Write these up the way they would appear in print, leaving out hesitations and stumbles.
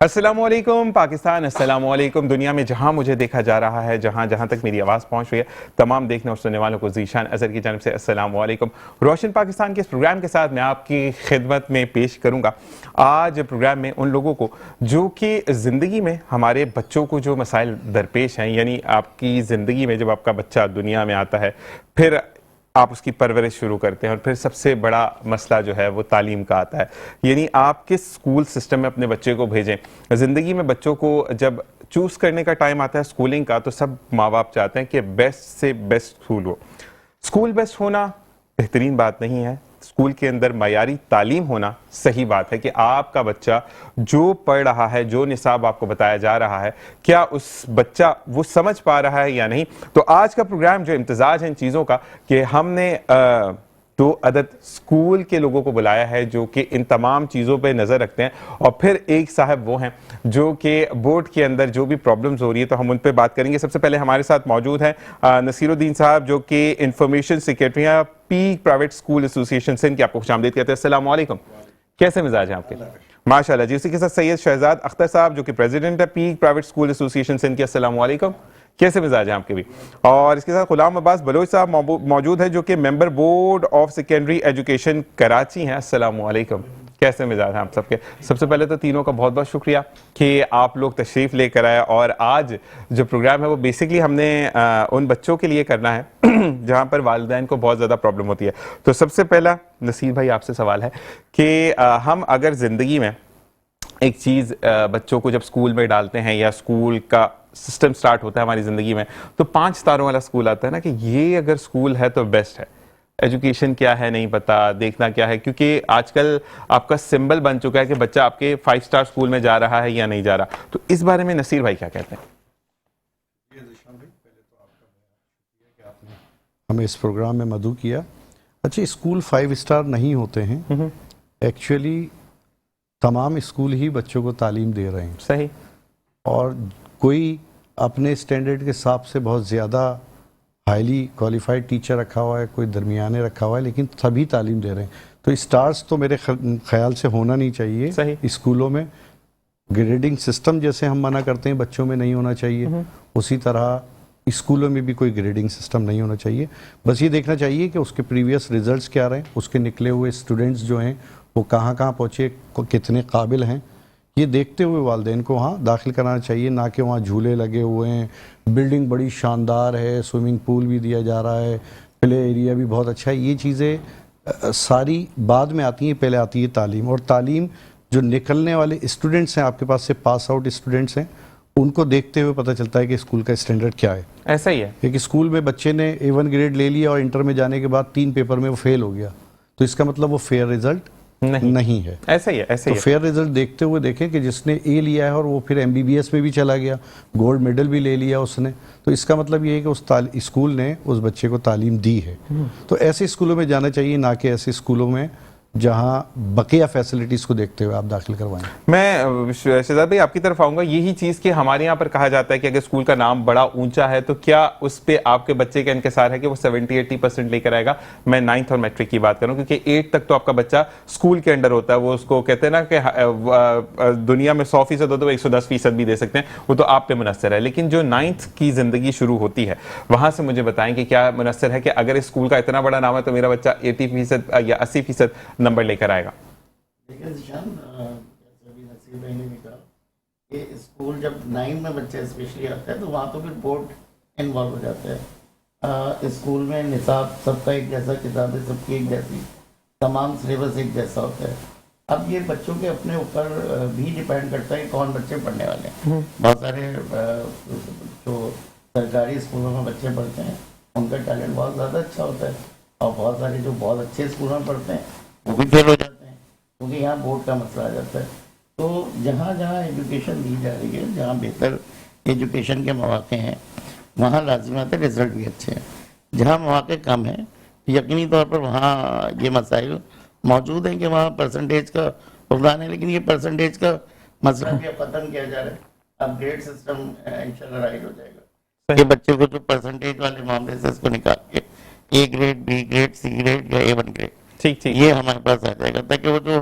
अस्सलामुअलैकुम पाकिस्तान, अस्सलामुअलैकुम दुनिया में जहां मुझे देखा जा रहा है, जहां जहां तक मेरी आवाज़ पहुंच रही है, तमाम देखने और सुनने वालों को ज़ीशान अज़हर की जानिब से अस्सलामुअलैकुम। रोशन पाकिस्तान के इस प्रोग्राम के साथ मैं आपकी खिदमत में पेश करूंगा आज प्रोग्राम में उन लोगों को जो कि ज़िंदगी में हमारे बच्चों को जो मसाइल दरपेश हैं, यानी आपकी ज़िंदगी में जब आपका बच्चा दुनिया में आता है, फिर आप उसकी परवरिश शुरू करते हैं और फिर सबसे बड़ा मसला जो है वो तालीम का आता है। यानी आप किस स्कूल सिस्टम में अपने बच्चे को भेजें। ज़िंदगी में बच्चों को जब चूज़ करने का टाइम आता है स्कूलिंग का, तो सब माँ बाप चाहते हैं कि बेस्ट से बेस्ट स्कूल हो। स्कूल बेस्ट होना बेहतरीन बात नहीं है, स्कूल के अंदर मयारी तालीम होना सही बात है कि आपका बच्चा जो पढ़ रहा है, जो निसाब आपको बताया जा रहा है, क्या उस बच्चा वो समझ पा रहा है या नहीं। तो आज का प्रोग्राम जो इम्तिजाज है इन चीज़ों का कि हमने 2 अदद स्कूल के लोगों को बुलाया है जो कि इन तमाम चीज़ों पे नज़र रखते हैं, और फिर एक साहब वो हैं जो कि बोर्ड के अंदर जो भी प्रॉब्लम्स हो रही है तो हम उन पे बात करेंगे। सबसे पहले हमारे साथ मौजूद हैं नसीरुद्दीन साहब जो कि इंफॉर्मेशन सेक्रेटरी हैं peak private school association Sindh की। आपको खुशामदीद कहते हैं। अस्सलाम वालेकुम, कैसे मिजाज हैं आपके? माशाल्लाह जी। उसी के साथ सैयद शहजाद अख्तर साहब जो कि प्रेसिडेंट है peak private school association Sindh की। अस्सलाम वालेकुम, कैसे मिजाज हैं आपके भी? और इसके साथ गुलाम अब्बास बलोच साहब मौजूद है जो कि member board of secondary education Karachi हैं। अस्सलाम वालेकुम, कैसे मिजाज हैं आप सबके? सबसे पहले तो तीनों का बहुत बहुत शुक्रिया कि आप लोग तशरीफ़ लेकर आए, और आज जो प्रोग्राम है वो बेसिकली हमने उन बच्चों के लिए करना है जहाँ पर वालिदैन को बहुत ज़्यादा प्रॉब्लम होती है। तो सबसे पहला नसीर भाई आपसे सवाल है कि हम अगर ज़िंदगी में एक चीज़ बच्चों को जब स्कूल में डालते हैं या स्कूल का सिस्टम स्टार्ट होता है हमारी ज़िंदगी में, तो 5 सितारों वाला स्कूल आता है ना कि ये अगर स्कूल है तो बेस्ट है। एजुकेशन क्या है नहीं पता, देखना क्या है, क्योंकि आजकल आपका सिंबल बन चुका है कि बच्चा आपके 5 स्टार स्कूल में जा रहा है या नहीं जा रहा। तो इस बारे में नसीर भाई क्या कहते हैं? हमें इस प्रोग्राम में मदऊ किया। अच्छा, स्कूल 5 स्टार नहीं होते हैं, एक्चुअली तमाम स्कूल ही बच्चों को तालीम दे रहे हैं। सही। और कोई अपने स्टैंडर्ड के हिसाब से बहुत ज़्यादा हाईली क्वालिफाइड टीचर रखा हुआ है, कोई दरमियाने रखा हुआ है, लेकिन सभी तालीम दे रहे हैं। तो स्टार्स तो मेरे ख्याल से होना नहीं चाहिए। सही। स्कूलों में ग्रेडिंग सिस्टम जैसे हम मना करते हैं बच्चों में नहीं होना चाहिए, उसी तरह स्कूलों में भी कोई ग्रेडिंग सिस्टम नहीं होना चाहिए। बस ये देखना चाहिए कि उसके प्रीवियस रिजल्ट्स क्या रहे, उसके निकले हुए स्टूडेंट्स जो हैं वो कहाँ कहाँ पहुँचे, कितने काबिल हैं, ये देखते हुए वालिदैन को वहाँ दाखिल कराना चाहिए। ना कि वहाँ झूले लगे हुए हैं, बिल्डिंग बड़ी शानदार है, स्विमिंग पूल भी दिया जा रहा है, प्ले एरिया भी बहुत अच्छा है। ये चीज़ें सारी बाद में आती हैं, पहले आती है तालीम। और तालीम जो निकलने वाले स्टूडेंट्स हैं, आपके पास से पास आउट स्टूडेंट्स हैं, उनको देखते हुए पता चलता है कि स्कूल का स्टैंडर्ड क्या है। ऐसा ही है। एक स्कूल में बच्चे ने A1 ग्रेड ले लिया और इंटर में जाने के बाद 3 पेपर में वो फेल हो गया, तो इसका मतलब वो फेयर रिजल्ट नहीं है। ऐसा ही है, ऐसा ही तो फेयर रिजल्ट देखते हुए देखें कि जिसने A लिया है और वो फिर MBBS में भी चला गया, गोल्ड मेडल भी ले लिया उसने, तो इसका मतलब ये है कि उस स्कूल ने उस बच्चे को तालीम दी है। तो ऐसे स्कूलों में जाना चाहिए, ना कि ऐसे स्कूलों में जहाँ बकिया फैसिलिटीज़ को देखते हुए आप दाखिल करवाएं। मैं शहजाद भाई आपकी तरफ आऊंगा। यही चीज़ कि हमारे यहाँ पर कहा जाता है कि अगर स्कूल का नाम बड़ा ऊंचा है तो क्या उस पर आपके बच्चे का इंकसार है कि वो 70-80% लेकर आएगा? मैं 9th और मैट्रिक की बात करूँ, क्योंकि 8 तक तो आपका बच्चा स्कूल के अंडर होता है। वो उसको कहते हैं ना कि दुनिया में 100% हो तो 110% भी दे सकते हैं, वो तो आप पे मुनस्सर है। लेकिन जो 9th की ज़िंदगी शुरू होती है वहाँ से मुझे बताएं कि क्या मुनस्सर है कि अगर इस स्कूल का इतना बड़ा नाम है तो मेरा बच्चा 80% या 80% नंबर लेकर आएगा? देखिए ज़ीशान, जैसे नसीर भाई ने भी कहा कि स्कूल जब 9 में बच्चे स्पेशली आते हैं तो वहाँ तो फिर बोर्ड इन्वॉल्व हो जाते हैं। स्कूल में निसाब सबका एक जैसा, किताबें सबकी एक जैसी, तमाम सिलेबस एक जैसा होता है। अब ये बच्चों के अपने ऊपर भी डिपेंड करता है कौन बच्चे पढ़ने वाले हैं। बहुत सारे जो सरकारी स्कूलों में बच्चे पढ़ते हैं उनका टैलेंट बहुत ज़्यादा अच्छा होता है, और बहुत सारे जो बहुत अच्छे स्कूलों में पढ़ते हैं वो भी फेल हो जाते हैं, क्योंकि यहाँ बोर्ड का मसला आ जाता है। तो जहाँ जहाँ एजुकेशन दी जा रही है, जहाँ बेहतर एजुकेशन के मौके हैं, वहाँ लाजिमत है रिजल्ट भी अच्छे हैं। जहाँ मौके कम हैं, यकीनी तौर पर वहाँ ये मसाइल मौजूद हैं कि वहाँ परसेंटेज का फुकदान है। लेकिन ये परसेंटेज का मसला भी ख़त्म किया जा रहा है। अब ग्रेड सिस्टम इंशाल्लाह राइट हो जाएगा कि बच्चे को जो परसेंटेज वाले मामले से इसको निकाल के A grade, B grade, C grade या A1 ग्रेड, ठीक ये हमारे पास आ जाएगा, ताकि वो जो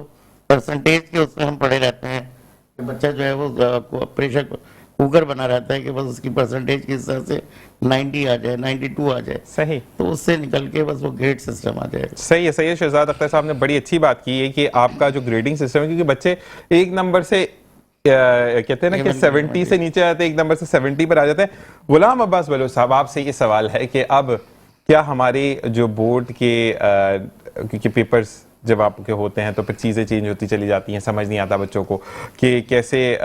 परसेंटेज के उसमें हम पढ़े रहते हैं कि बच्चा जो है वो प्रेशर कुकर बना रहता है कि बस उसकी परसेंटेज के हिसाब से 90 आ जाए, 92 आ जाए, सही, तो उससे निकल के बस वो ग्रेड सिस्टम आ जाएगा। सही है शहजाद अख्तर साहब ने बड़ी अच्छी बात की है कि आपका जो ग्रेडिंग सिस्टम है, क्योंकि बच्चे एक नंबर से कहते हैं ना कि 70 से नीचे आते हैं, एक नंबर से 70 पर आ जाते हैं। गुलाम अब्बास बलोच साहब, आपसे ये सवाल है कि अब क्या हमारे जो बोर्ड के क्योंकि पेपर्स जब आपके होते हैं तो फिर चीज़ें चेंज होती चली जाती हैं, समझ नहीं आता बच्चों को कि कैसे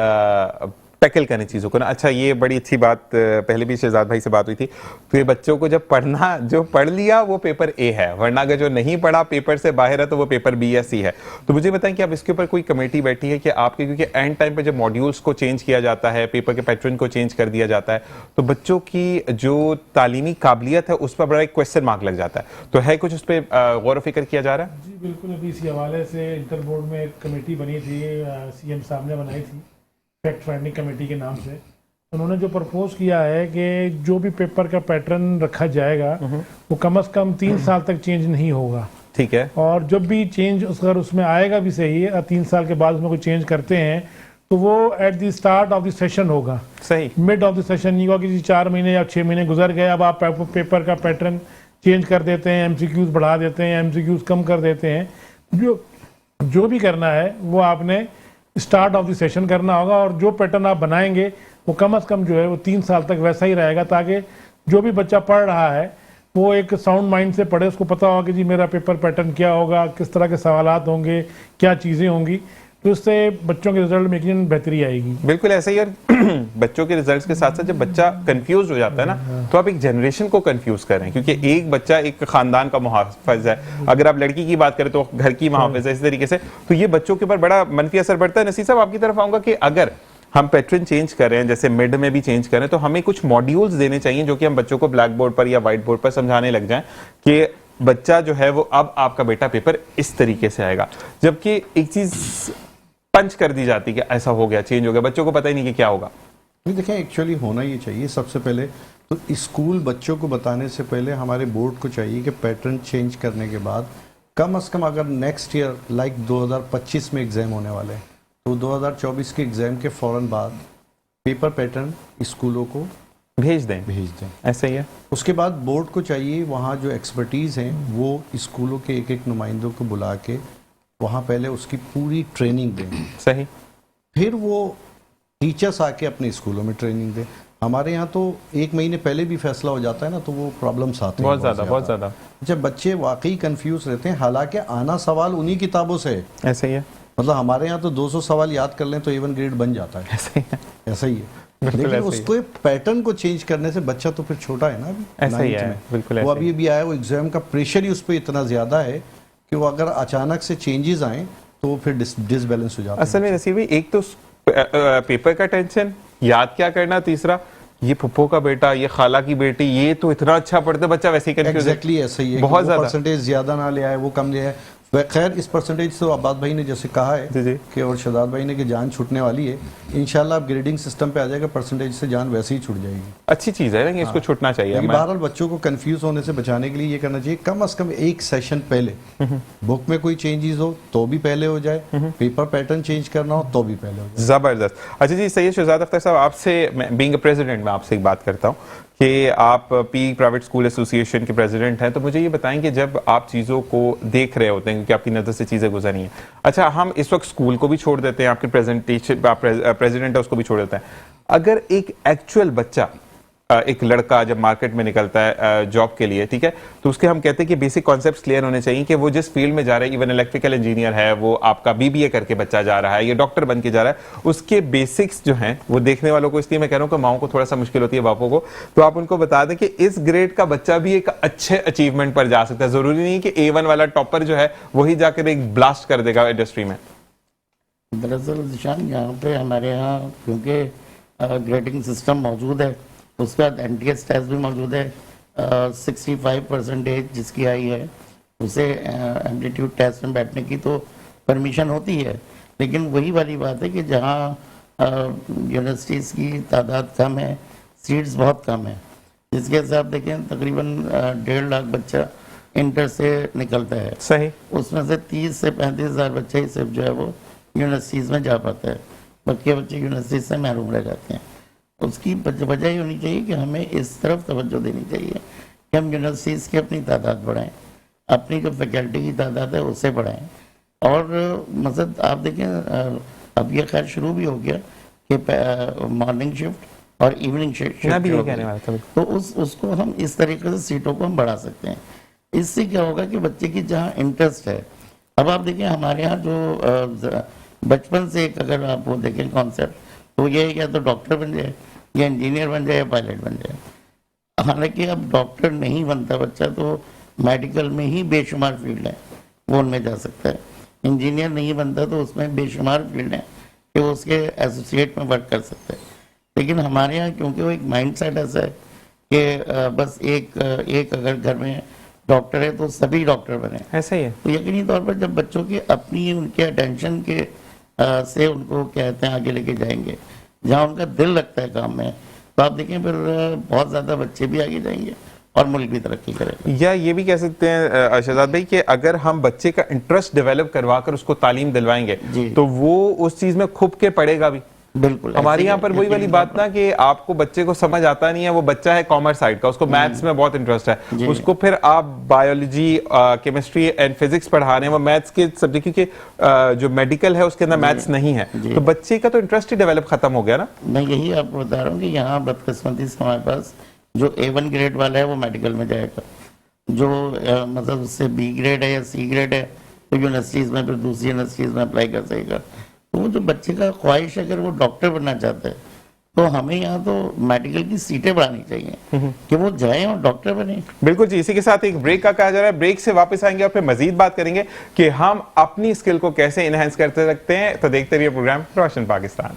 टैकल करने चीज़ों को ना। अच्छा, ये बड़ी अच्छी बात पहले भी शहजाद भाई से बात हुई थी, तो ये बच्चों को जब पढ़ना, जो पढ़ लिया वो पेपर ए है, वरना अगर जो नहीं पढ़ा पेपर से बाहर है तो वो पेपर बी या सी है। तो मुझे बताएं कि अब इसके ऊपर कोई कमेटी बैठी है कि आपके, क्योंकि एंड टाइम पे जब मॉड्यूल्स को चेंज किया जाता है, पेपर के पैटर्न को चेंज कर दिया जाता है, तो बच्चों की जो तालीमी काबिलियत है उस पर बड़ा एक क्वेश्चन मार्क लग जाता है। तो है कुछ उस पर गौर फिक्र किया जा रहा है? जी बिल्कुल, अभी इसी हवाले से इंटर बोर्ड में एक कमेटी बनी थी, सीएम साहब ने बनाई थी, फैक्ट फाइंडिंग कमेटी के नाम से। उन्होंने जो प्रपोज किया है कि जो भी पेपर का पैटर्न रखा जाएगा वो कम से कम 3 साल तक चेंज नहीं होगा। ठीक है। और जब भी चेंज अगर उसमें आएगा भी सही, 3 साल के बाद उसमें कोई चेंज करते हैं तो वो at the start of the session होगा, सही, मिड ऑफ द सेशन नहीं होगा कि 4 महीने या 6 महीने गुजर गए, अब आप पेपर का पैटर्न चेंज कर देते हैं, एमसीक्यूज बढ़ा देते हैं, एमसीक्यूज कम कर देते हैं। जो भी करना है वो आपने स्टार्ट ऑफ द सेशन करना होगा, और जो पैटर्न आप बनाएंगे वो कम से कम जो है वो 3 साल तक वैसा ही रहेगा, ताकि जो भी बच्चा पढ़ रहा है वो एक साउंड माइंड से पढ़े, उसको पता होगा कि जी मेरा पेपर पैटर्न क्या होगा, किस तरह के सवालात होंगे, क्या चीज़ें होंगी, तो इससे बच्चों के रिजल्ट में यकीनन बेहतरी आएगी। बिल्कुल ऐसा ही। और बच्चों के रिजल्ट्स के साथ साथ जब बच्चा कंफ्यूज हो जाता है ना, तो आप एक जनरेशन को कंफ्यूज कर रहे हैं, क्योंकि एक बच्चा एक खानदान का मुहाफिज है, अगर आप लड़की की बात करें तो घर की मुहाफिज है, इस तरीके से तो ये बच्चों के ऊपर बड़ा मनफी असर पड़ता है। नसीर साहब, आपकी तरफ आऊंगा कि अगर हम पैटर्न चेंज कर रहे हैं, जैसे मिड में भी चेंज कर रहे हैं, तो हमें कुछ मॉड्यूल्स देने चाहिए जो कि हम बच्चों को ब्लैक बोर्ड पर या व्हाइट बोर्ड पर समझाने लग जाएं कि बच्चा जो है वो अब आपका बेटा पेपर इस तरीके से आएगा, जबकि एक चीज पंच कर दी जाती है कि ऐसा हो गया, चेंज हो गया, बच्चों को पता ही नहीं कि क्या होगा। देखें, एक्चुअली होना ये चाहिए सबसे पहले तो स्कूल बच्चों को बताने से पहले हमारे बोर्ड को चाहिए कि पैटर्न चेंज करने के बाद कम से कम अगर नेक्स्ट ईयर लाइक 2025 में एग्ज़ाम होने वाले हैं तो 2024 के एग्ज़ाम के फ़ौरन बाद पेपर पैटर्न स्कूलों को भेज दें। ऐसा ही है। उसके बाद बोर्ड को चाहिए वहाँ जो एक्सपर्टीज़ हैं वो स्कूलों के एक नुमाइंदों को बुला के वहाँ पहले उसकी पूरी ट्रेनिंग दें। सही। फिर वो टीचर्स आके अपने स्कूलों में ट्रेनिंग दें। हमारे यहाँ तो 1 महीने पहले भी फैसला हो जाता है ना, तो वो प्रॉब्लम्स आते हैं बहुत ज़्यादा। जब बच्चे वाकई कंफ्यूज रहते हैं, हालांकि आना सवाल उन्हीं किताबों से है। ऐसा ही है। मतलब हमारे यहाँ तो 200 सवाल याद कर लें तो A1 ग्रेड बन जाता है। ऐसा ही है। लेकिन उसको पैटर्न को चेंज करने से बच्चा तो फिर छोटा है ना, अभी ऐसा ही है। बिल्कुल वो अभी आया, वो एग्जाम का प्रेशर ही उस पर इतना ज्यादा है कि वो अगर अचानक से चेंजेस आए तो फिर डिसबैलेंस हो जाता है। असल में नसीर भाई, एक तो पेपर का टेंशन, याद क्या करना, तीसरा ये पप्पो का बेटा, ये खाला की बेटी, ये तो इतना अच्छा पढ़ते, बच्चा वैसे ही कंफ्यूज। एग्जैक्टली ऐसा ही है, बहुत ज्यादा परसेंटेज ज्यादा ना ले आए, वो कम ले आए। खैर, इस परसेंटेज तो अब्बास भाई ने जैसे कहा है कि और शहजाद भाई ने कि जान छूटने वाली है, इंशाल्लाह अब ग्रेडिंग सिस्टम पे आ जाएगा, परसेंटेज से जान वैसे ही छूट जाएगी। अच्छी चीज है ना, इसको छूटना चाहिए। बहरहाल बच्चों को कंफ्यूज होने से बचाने के लिए ये करना चाहिए, कम से कम एक सेशन पहले बुक में कोई चेंजेस हो तो भी पहले हो जाए, पेपर पैटर्न चेंज करना हो तो भी पहले हो जाए। जबरदस्त। अच्छा जी, सैयद शहजाद अख्तर साहब, आपसे बीइंग अ प्रेसिडेंट मैं आपसे एक बात करता हूँ कि आप पी प्राइवेट स्कूल एसोसिएशन के प्रेसिडेंट हैं, तो मुझे ये बताएं कि जब आप चीज़ों को देख रहे होते हैं, क्योंकि आपकी नज़र से चीज़ें गुजरी हैं, अच्छा हम इस वक्त स्कूल को भी छोड़ देते हैं, आपके प्रेसिडेंट है उसको भी छोड़ देते हैं, अगर एक एक्चुअल बच्चा, एक लड़का जब मार्केट में निकलता है जॉब के लिए, ठीक है, तो उसके हम कहते हैं कि बेसिक कॉन्सेप्ट्स क्लियर होने चाहिए कि वो जिस फील्ड में जा रहा है, इवन इलेक्ट्रिकल इंजीनियर है, वो आपका बीबीए करके बच्चा जा रहा है या डॉक्टर बन के जा रहा है, उसके बेसिक्स जो हैं वो देखने वालों को, इसलिए मैं कह रहा हूँ कि माओं को थोड़ा सा मुश्किल होती है, बापों को, तो आप उनको बता दें कि इस ग्रेड का बच्चा भी एक अच्छे अचीवमेंट पर जा सकता है। जरूरी नहीं कि A1 वाला टॉपर जो है वही जाकर एक ब्लास्ट कर देगा इंडस्ट्री में। दरअसल निशान, यहाँ पे हमारे यहाँ क्योंकि ग्रेडिंग सिस्टम मौजूद है, उसके बाद NTS टेस्ट भी मौजूद है, 65% जिसकी आई है उसे एप्टीट्यूड टेस्ट में बैठने की तो परमिशन होती है, लेकिन वही वाली बात है कि जहाँ यूनिवर्सिटीज़ की तादाद कम है, सीट्स बहुत कम है, जिसके हिसाब देखें तकरीबन 1.5 लाख बच्चा इंटर से निकलता है। सही। उसमें से 30 से 35 हज़ार बच्चे ही सिर्फ जो है वो यूनिवर्सिटीज़ में जा पाता है। बल्कि बच्चे यूनिवर्सिटी से महरूम रह जाते हैं। उसकी वजह ये होनी चाहिए कि हमें इस तरफ तवज्जो देनी चाहिए कि हम यूनिवर्सिटीज़ की अपनी तादाद बढ़ाएं, अपनी जो फैकल्टी की तादाद है उसे बढ़ाएं। और मतलब आप देखें अब ये खैर शुरू भी हो गया कि मॉर्निंग शिफ्ट और इवनिंग शिफ्ट मैं भी ये कहने वाला था। तो उसको हम इस तरीके से सीटों को हम बढ़ा सकते हैं। इससे क्या होगा कि बच्चे की जहाँ इंटरेस्ट है, अब आप देखिए हमारे यहाँ जो बचपन से एक अगर आप वो देखें कॉन्सेप्ट, तो ये या तो डॉक्टर बन जाए या इंजीनियर बन जाए या पायलट बन जाए। हालांकि अब डॉक्टर नहीं बनता बच्चा तो मेडिकल में ही बेशुमार फील्ड है, वो उनमें जा सकता है। इंजीनियर नहीं बनता तो उसमें बेशुमार फील्ड है कि वो उसके एसोसिएट में वर्क कर सकते हैं। लेकिन हमारे यहाँ क्योंकि वो एक माइंड सेट ऐसा है कि बस एक अगर घर में डॉक्टर है तो सभी डॉक्टर बने, ऐसा ही है। तो यकीनी तौर पर जब बच्चों की अपनी उनके अटेंशन के से उनको कहते हैं आगे लेके जाएंगे, जहाँ उनका दिल लगता है काम में, तो आप देखें फिर बहुत ज़्यादा बच्चे भी आगे जाएंगे और मुल्क भी तरक्की करेगा। या ये भी कह सकते हैं शहजाद भाई कि अगर हम बच्चे का इंटरेस्ट डेवलप करवाकर उसको तालीम दिलवाएंगे जी। तो वो उस चीज में खूब के पड़ेगा भी। बिल्कुल हमारे यहाँ पर वही वाली बात ना कि आपको बच्चे को समझ आता नहीं है, वो बच्चा है कॉमर्स साइड का, उसको मैथ्स में बहुत इंटरेस्ट है, उसको फिर आप बायोलॉजी केमिस्ट्री एंड फिजिक्स पढ़ा रहे हैं, वो मैथ्स के सब्जेक्ट, क्योंकि जो मेडिकल है उसके अंदर मैथ्स नहीं है, तो बच्चे का तो इंटरेस्ट ही डेवलप खत्म हो गया ना। मैं यही आपको बता रहा हूँ कि यहाँ बदकिस्मती से हमारे पास जो A1 ग्रेड वाला है वो मेडिकल में जाएगा, जो मतलब उससे B ग्रेड है या C ग्रेड है तो यूनिवर्सिटीज़ में फिर दूसरी यूनिवर्सिटीज़ में अप्लाई कर सकेगा। तो वो जो बच्चे का ख्वाहिश अगर वो डॉक्टर बनना चाहता है तो हमें यहाँ तो मेडिकल की सीटें बढ़ानी चाहिए कि वो जाए और डॉक्टर बने। बिल्कुल जी, इसी के साथ एक ब्रेक का कहा जा रहा है, ब्रेक से वापस आएंगे और फिर मजीद बात करेंगे कि हम अपनी स्किल को कैसे इनहेंस करते सकते हैं। तो देखते रहिए प्रोग्राम रोशन पाकिस्तान।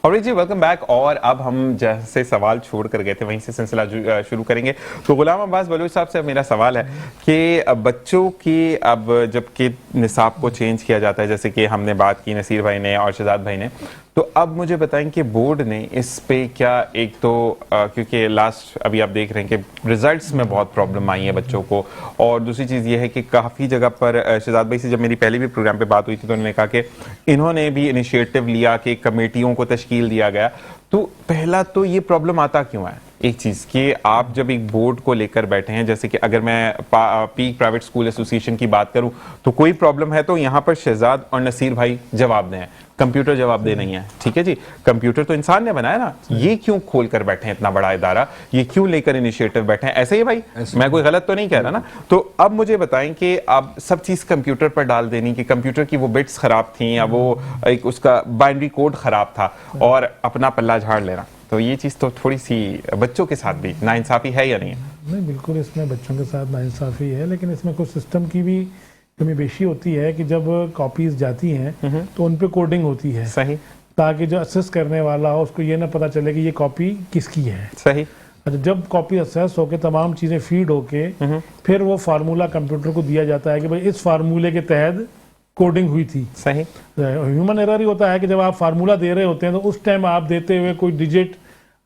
और जी वेलकम बैक। और अब हम जैसे सवाल छोड़ कर गए थे वहीं से सिलसिला शुरू करेंगे। तो गुलाम अब्बास बलूच साहब से मेरा सवाल है कि बच्चों की अब जबकि निसाब को चेंज किया जाता है, जैसे कि हमने बात की नसीर भाई ने और शहजाद भाई ने, तो अब मुझे बताएं कि बोर्ड ने इस पे क्या, एक तो क्योंकि लास्ट अभी आप देख रहे हैं कि रिजल्ट्स में बहुत प्रॉब्लम आई है बच्चों को, और दूसरी चीज़ ये है कि काफ़ी जगह पर शहजाद भाई से जब मेरी पहले भी प्रोग्राम पे बात हुई थी तो उन्होंने कहा कि इन्होंने भी इनिशिएटिव लिया कि कमेटियों को तश्कील दिया गया। तो पहला तो ये प्रॉब्लम आता क्यों है एक चीज़ कि आप जब एक बोर्ड को लेकर बैठे हैं, जैसे कि अगर मैं पीक प्राइवेट स्कूल एसोसिएशन की बात करूं तो कोई प्रॉब्लम है तो यहाँ पर शहजाद और नसीर भाई जवाब दें, कंप्यूटर जवाब दे नहीं है, ठीक है जी, कंप्यूटर तो इंसान ने बनाया ना, ये क्यों खोल कर बैठे हैं इतना बड़ा इदारा, ये क्यों लेकर इनिशिएटिव बैठे हैं, ऐसे ही भाई मैं कोई गलत तो नहीं कह रहा ना। तो अब मुझे बताएं कि अब सब चीज़ कंप्यूटर पर डाल देनी, कि कंप्यूटर की वो बिट्स खराब थी या वो एक उसका बाइनरी कोड खराब था और अपना पल्ला झाड़ लेना, तो ये चीज़ तो थोड़ी सी बच्चों के साथ भी नाइंसाफी है या नहीं है? नहीं, बिल्कुल इसमें बच्चों के साथ नाइंसाफी है, लेकिन इसमें कुछ सिस्टम की भी कमी बेशी होती है कि जब कॉपीज जाती हैं तो उन पे कोडिंग होती है, सही, ताकि जो असेस करने वाला हो उसको ये ना पता चले कि ये कॉपी किसकी है। सही। अच्छा, जब कॉपी असेस होके तमाम चीज़ें फीड होके फिर वो फार्मूला कंप्यूटर को दिया जाता है कि भाई इस फार्मूले के तहत कोडिंग हुई थी। सही। ह्यूमन एरर ही होता है कि जब आप फार्मूला दे रहे होते हैं तो उस टाइम आप देते हुए कोई डिजिट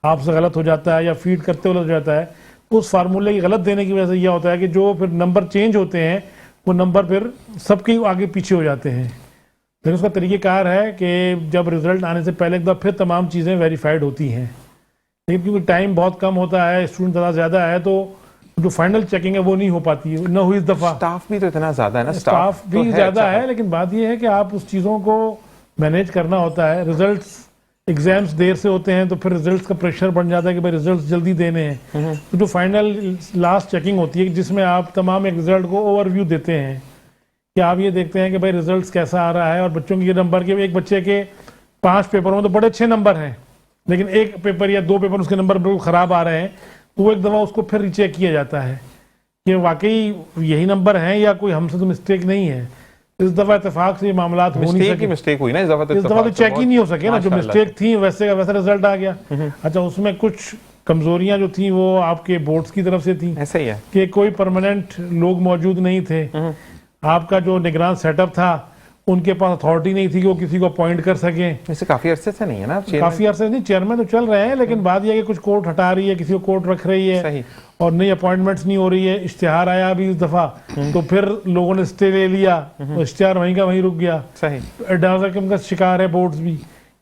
आपसे गलत हो जाता है या फीड करते हुए हो जाता है, उस फार्मूले की गलत देने की वजह से यह होता है कि जो फिर नंबर चेंज होते हैं वो नंबर फिर सबके आगे पीछे हो जाते हैं। लेकिन उसका तरीक़ेकार है कि जब रिजल्ट आने से पहले एक बार फिर तमाम चीज़ें वेरीफाइड होती हैं, लेकिन क्योंकि टाइम बहुत कम होता है, स्टूडेंट ज़्यादा ज़्यादा है, तो जो फाइनल चेकिंग है वो नहीं हो पाती है, न हुई इस दफ़ा। स्टाफ भी तो इतना ज़्यादा है ना, स्टाफ भी तो ज़्यादा है, लेकिन बात यह है कि आप उस चीज़ों को मैनेज करना होता है। रिजल्ट्स एग्जाम्स देर से होते हैं तो फिर रिजल्ट्स का प्रेशर बढ़ जाता है कि भाई रिजल्ट्स जल्दी देने हैं, तो जो फाइनल लास्ट चेकिंग होती है जिसमें आप तमाम एक रिजल्ट को ओवरव्यू देते हैं कि आप ये देखते हैं कि भाई रिजल्ट्स कैसा आ रहा है, और बच्चों के नंबर के, एक बच्चे के 5 पेपरों में तो बड़े अच्छे नंबर हैं लेकिन एक पेपर या 2 पेपर उसके नंबर बिल्कुल ख़राब आ रहे हैं, तो वो एक दफ़ा उसको फिर रीचेक किया जाता है कि वाकई यही नंबर हैं या कोई हमसे तो मिस्टेक नहीं है। इस दफा इत्तेफाक से ये मामला हो नहीं सके, मिस्टेक हुई ना इस दफा, तो चेक ही नहीं हो सके ना, जो मिस्टेक थी वैसे का वैसा रिजल्ट आ गया। अच्छा, उसमें कुछ कमजोरियां जो थी वो आपके बोर्ड्स की तरफ से थी, ऐसा ही है कि कोई परमानेंट लोग मौजूद नहीं थे, आपका जो निगरान सेटअप था उनके पास अथॉरिटी नहीं थी कि वो किसी को अपॉइंट कर सकें। वैसे काफी अरसे से नहीं है ना chairman? काफी अरसे नहीं, चेयरमैन तो चल रहे हैं, लेकिन बात यह है कि कुछ कोर्ट हटा रही है, किसी को कोर्ट रख रही है, सही। और नई अपॉइंटमेंट्स नहीं हो रही है। इश्तिहार आया अभी इस दफा, तो फिर लोगों ने स्टे ले लिया, तो इश्तिहार वहीं का वहीं रुक गया। सही। एडवांस का शिकार है बोर्ड्स भी,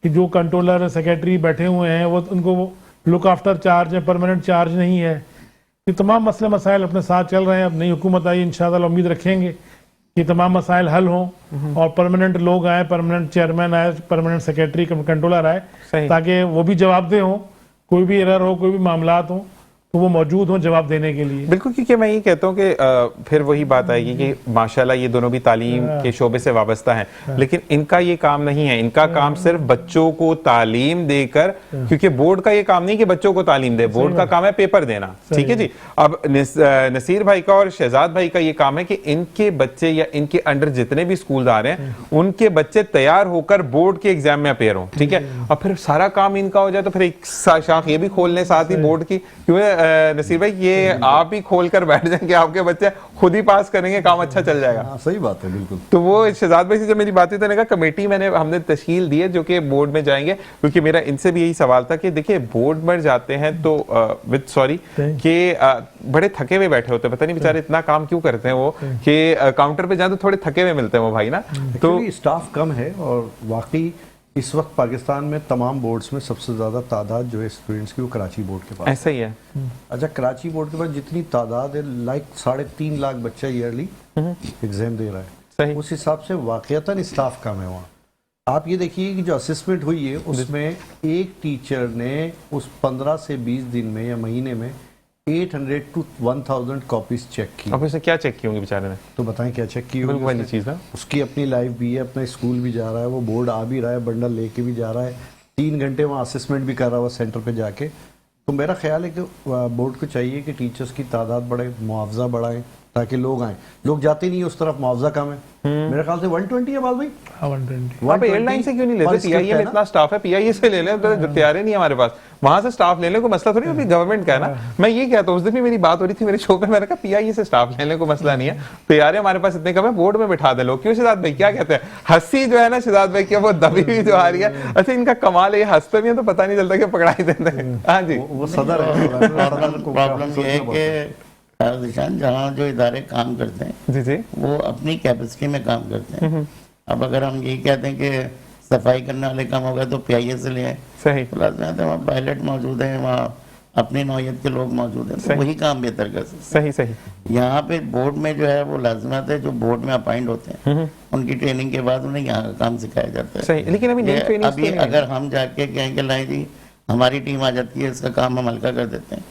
कि जो कंट्रोलर सेक्रेटरी बैठे हुए हैं वो उनको लुक आफ्टर चार्ज है, परमानेंट चार्ज नहीं है। ये तमाम मसले मसाइल अपने साथ चल रहे हैं। अब नई हुकूमत आई, इंशाअल्लाह उम्मीद रखेंगे कि तमाम मसाइल हल हों और परमानेंट लोग आए, परमानेंट चेयरमैन आए, परमानेंट सेक्रेटरी कंट्रोलर आए, सही। ताकि वो भी जवाबदेह हों, कोई भी एरर हो, कोई भी मामलात हो तो वो मौजूद हों जवाब देने के लिए। बिल्कुल, क्योंकि मैं ये कहता हूँ कि फिर वही बात आएगी कि माशाल्लाह ये दोनों भी तालीम के शोबे से वाबस्ता हैं, लेकिन इनका ये काम नहीं है। इनका काम सिर्फ बच्चों को तालीम देकर, क्योंकि बोर्ड का ये काम नहीं कि बच्चों को तालीम दे, बोर्ड का काम है पेपर देना। ठीक है जी। अब नसीर भाई का और शहजाद भाई का ये काम है कि इनके बच्चे या इनके अंडर जितने भी स्कूल आ रहे हैं उनके बच्चे तैयार होकर बोर्ड के एग्जाम में अपेयर हों। ठीक है, और फिर सारा काम इनका हो जाए तो फिर एक शाख ये भी खोल लें साथ ही बोर्ड की, क्योंकि नसीर भाई ये आप ही खोल कर बैठ जाएंगे, आपके बच्चे खुद ही पास करेंगे, काम अच्छा चल जाएगा। हाँ, सही बात है, बिल्कुल। तो वो शहजाद भाई से जब मेरी बात हुई तो मैंने कहा कमेटी हमने तश्कील दी है जो कि बोर्ड में जाएंगे, क्योंकि मेरा इनसे भी यही सवाल था कि देखिए बोर्ड में जाते हैं तो विद सॉरी कि बड़े थके हुए बैठे होते हैं, पता नहीं बेचारे इतना काम क्यों करते हैं वो, कि काउंटर पे जाए तो थोड़े थके हुए मिलते हैं वो भाई ना। तो स्टाफ कम है, और वाकई इस वक्त पाकिस्तान में तमाम बोर्ड्स में सबसे ज्यादा तादाद जो है स्टूडेंट्स की वो कराची बोर्ड के पास। ऐसा ही है। अच्छा, कराची बोर्ड के पास जितनी तादाद है, लाइक 3.5 लाख बच्चा ईयरली एग्जाम दे रहा है। सही। उस हिसाब से वाकईतन स्टाफ कम है वहाँ। आप ये देखिए कि जो असेसमेंट हुई है उसमें एक टीचर ने उस 15 से 20 दिन में या महीने में 800 to 1000 कॉपीज चेक की। अब उसने क्या चेक की होंगी बेचारे ने? तो बताएं क्या चेक की होगी बिल्कुल वाली उसने? चीज ना, उसकी अपनी लाइफ भी है, अपना स्कूल भी जा रहा है, वो बोर्ड आ भी रहा है, बंडल लेके भी जा रहा है, 3 घंटे वहाँ असेसमेंट भी कर रहा है सेंटर पे जाके। तो मेरा ख्याल है कि बोर्ड को चाहिए कि टीचर्स की तादाद बढ़े, मुआवजा बढ़ाएं, ताकि लोग आए। लोग जाते नहीं उस तरफ, मुआवजा कम है। मेरे ख्याल से 120 है बाल भाई। 120। आप एयरलाइन से क्यों नहीं लेते? पीआईए में इतना स्टाफ है, पीआईए से ले लें, तो तैयार नहीं है हमारे पास, वहां से स्टाफ लेने को मसला थोड़ी, अभी गवर्नमेंट का है ना। मैं ये कहता हूँ, उस दिन भी मेरी बात हो रही थी मेरे शो पे, मैंने कहा पीआईए से स्टाफ लेने को मसला नहीं है, तैयार है हमारे पास इतने कम है, बोर्ड में बिठा दे लोग। क्यों शहजाद भाई क्या कहते हैं? हंसी जो है ना शहजाद भाई की वो दबी हुई जो आ रही है, अच्छा इनका कमाल है, ये हंसते भी है तो पता नहीं चलता कि पकड़ाई देते हैं। हाँ जी, वो सदर है। प्रॉब्लम ये है कि निशान जहाँ जो इदारे काम करते हैं जी जी, वो अपनी कैपेसिटी में काम करते हैं। अब अगर हम यही कहते हैं कि सफाई करने वाले कम हो गए तो पीआईए से ले आए, सही तो लाजमी है वहाँ पायलट मौजूद है, वहाँ अपनी नौयत के लोग मौजूद हैं, तो वही काम बेहतर कर सकते सही सही। हैं। यहाँ पे बोर्ड में जो है वो लाजमत है, जो बोर्ड में अपॉइंट होते हैं उनकी ट्रेनिंग के बाद उन्हें यहाँ का काम सिखाया जाता है। सही, लेकिन अभी नई ट्रेनिंग अभी अगर हम जाके कहें कि लाए जी हमारी टीम आ जाती है, इसका काम हम हल्का कर देते हैं,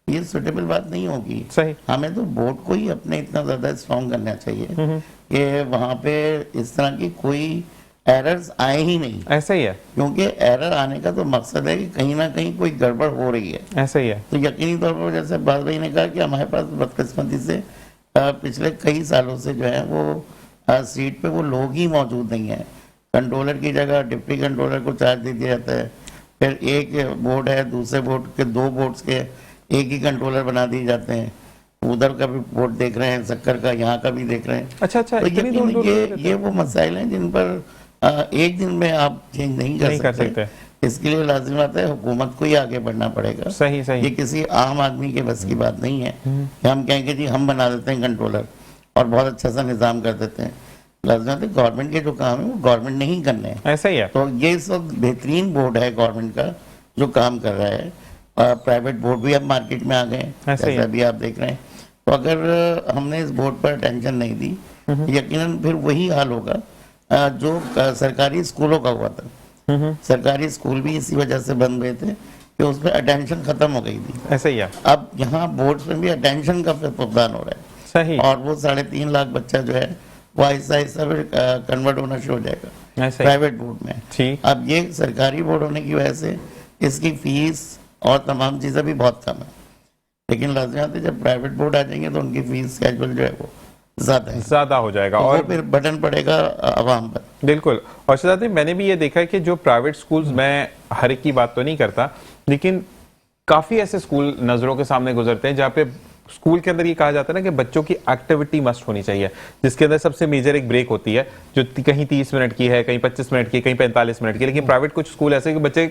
ये सुटेबल बात नहीं होगी। सही। हमें तो बोर्ड को ही अपने इतना ज्यादा स्ट्रॉन्ग करना चाहिए कि वहाँ पे इस तरह की कोई एरर्स आए ही नहीं। ऐसा ही है, क्योंकि एरर आने का तो मकसद है कि कहीं ना कहीं कोई गड़बड़ हो रही है। ऐसा ही है। तो यकीनी तौर पर जैसे बाल भाई ने कहा कि हमारे पास बदकिस्मती से पिछले कई सालों से जो है वो सीट पे वो लोग ही मौजूद नहीं है। कंट्रोलर की जगह डिप्टी कंट्रोलर को चार्ज दे दिया जाता है, फिर एक बोर्ड है, दूसरे बोर्ड के 2 बोर्ड्स के एक ही कंट्रोलर बना दिए जाते हैं। उधर का भी बोर्ड देख रहे हैं, शक्कर का यहाँ का भी देख रहे हैं। अच्छा अच्छा, तो इतनी दूर दूर ये वो मसाइल हैं जिन पर एक दिन में आप चेंज नहीं कर सकते। इसके लिए लाजिम आता है हुकूमत को ही आगे बढ़ना पड़ेगा। सही सही। ये किसी आम आदमी के बस की बात नहीं है कि हम कहेंगे जी हम बना देते हैं कंट्रोलर और बहुत अच्छा सा निज़ाम कर देते हैं। लाजिम आता है गवर्नमेंट के जो काम है वो गवर्नमेंट ने ही करने हैं। ऐसा ही है। तो ये इस वक्त बेहतरीन बोर्ड है गवर्नमेंट का जो काम कर रहा है। प्राइवेट बोर्ड भी अब मार्केट में आ गए हैं, जैसा भी आप देख रहे हैं। तो अगर हमने इस बोर्ड पर अटेंशन नहीं दी, यकीनन फिर वही हाल होगा जो सरकारी स्कूलों का हुआ था। सरकारी स्कूल भी इसी वजह से बंद हुए थे कि उसमें अटेंशन खत्म हो गई थी। ऐसा ही है। अब यहाँ बोर्ड में भी अटेंशन का फुकदान हो रहा है। सही। और वो 3.5 लाख बच्चा जो है वो आहिस्ता आहिस्ता फिर कन्वर्ट होना शुरू हो जाएगा प्राइवेट बोर्ड में। ठीक। अब ये सरकारी बोर्ड होने की वजह से इसकी फीस और तमाम चीज़ें भी बहुत कम है, लेकिन लाजिम है जब प्राइवेट बोर्ड आ जाएंगे तो उनकी फीस स्केड्यूल जो है वो ज्यादा हो जाएगा, तो और फिर बटन पड़ेगा आवाम पर। बिल्कुल। और शहजाद भाई मैंने भी ये देखा है कि जो प्राइवेट स्कूल्स, मैं हर एक की बात तो नहीं करता, लेकिन काफी ऐसे स्कूल नजरों के सामने गुजरते हैं जहाँ पे स्कूल के अंदर ये कहा जाता है ना कि बच्चों की एक्टिविटी मस्ट होनी चाहिए, जिसके अंदर सबसे मेजर एक ब्रेक होती है जो कहीं 30 मिनट की है, कहीं 25 मिनट की, कहीं 45 मिनट की। लेकिन प्राइवेट कुछ स्कूल ऐसे कि बच्चे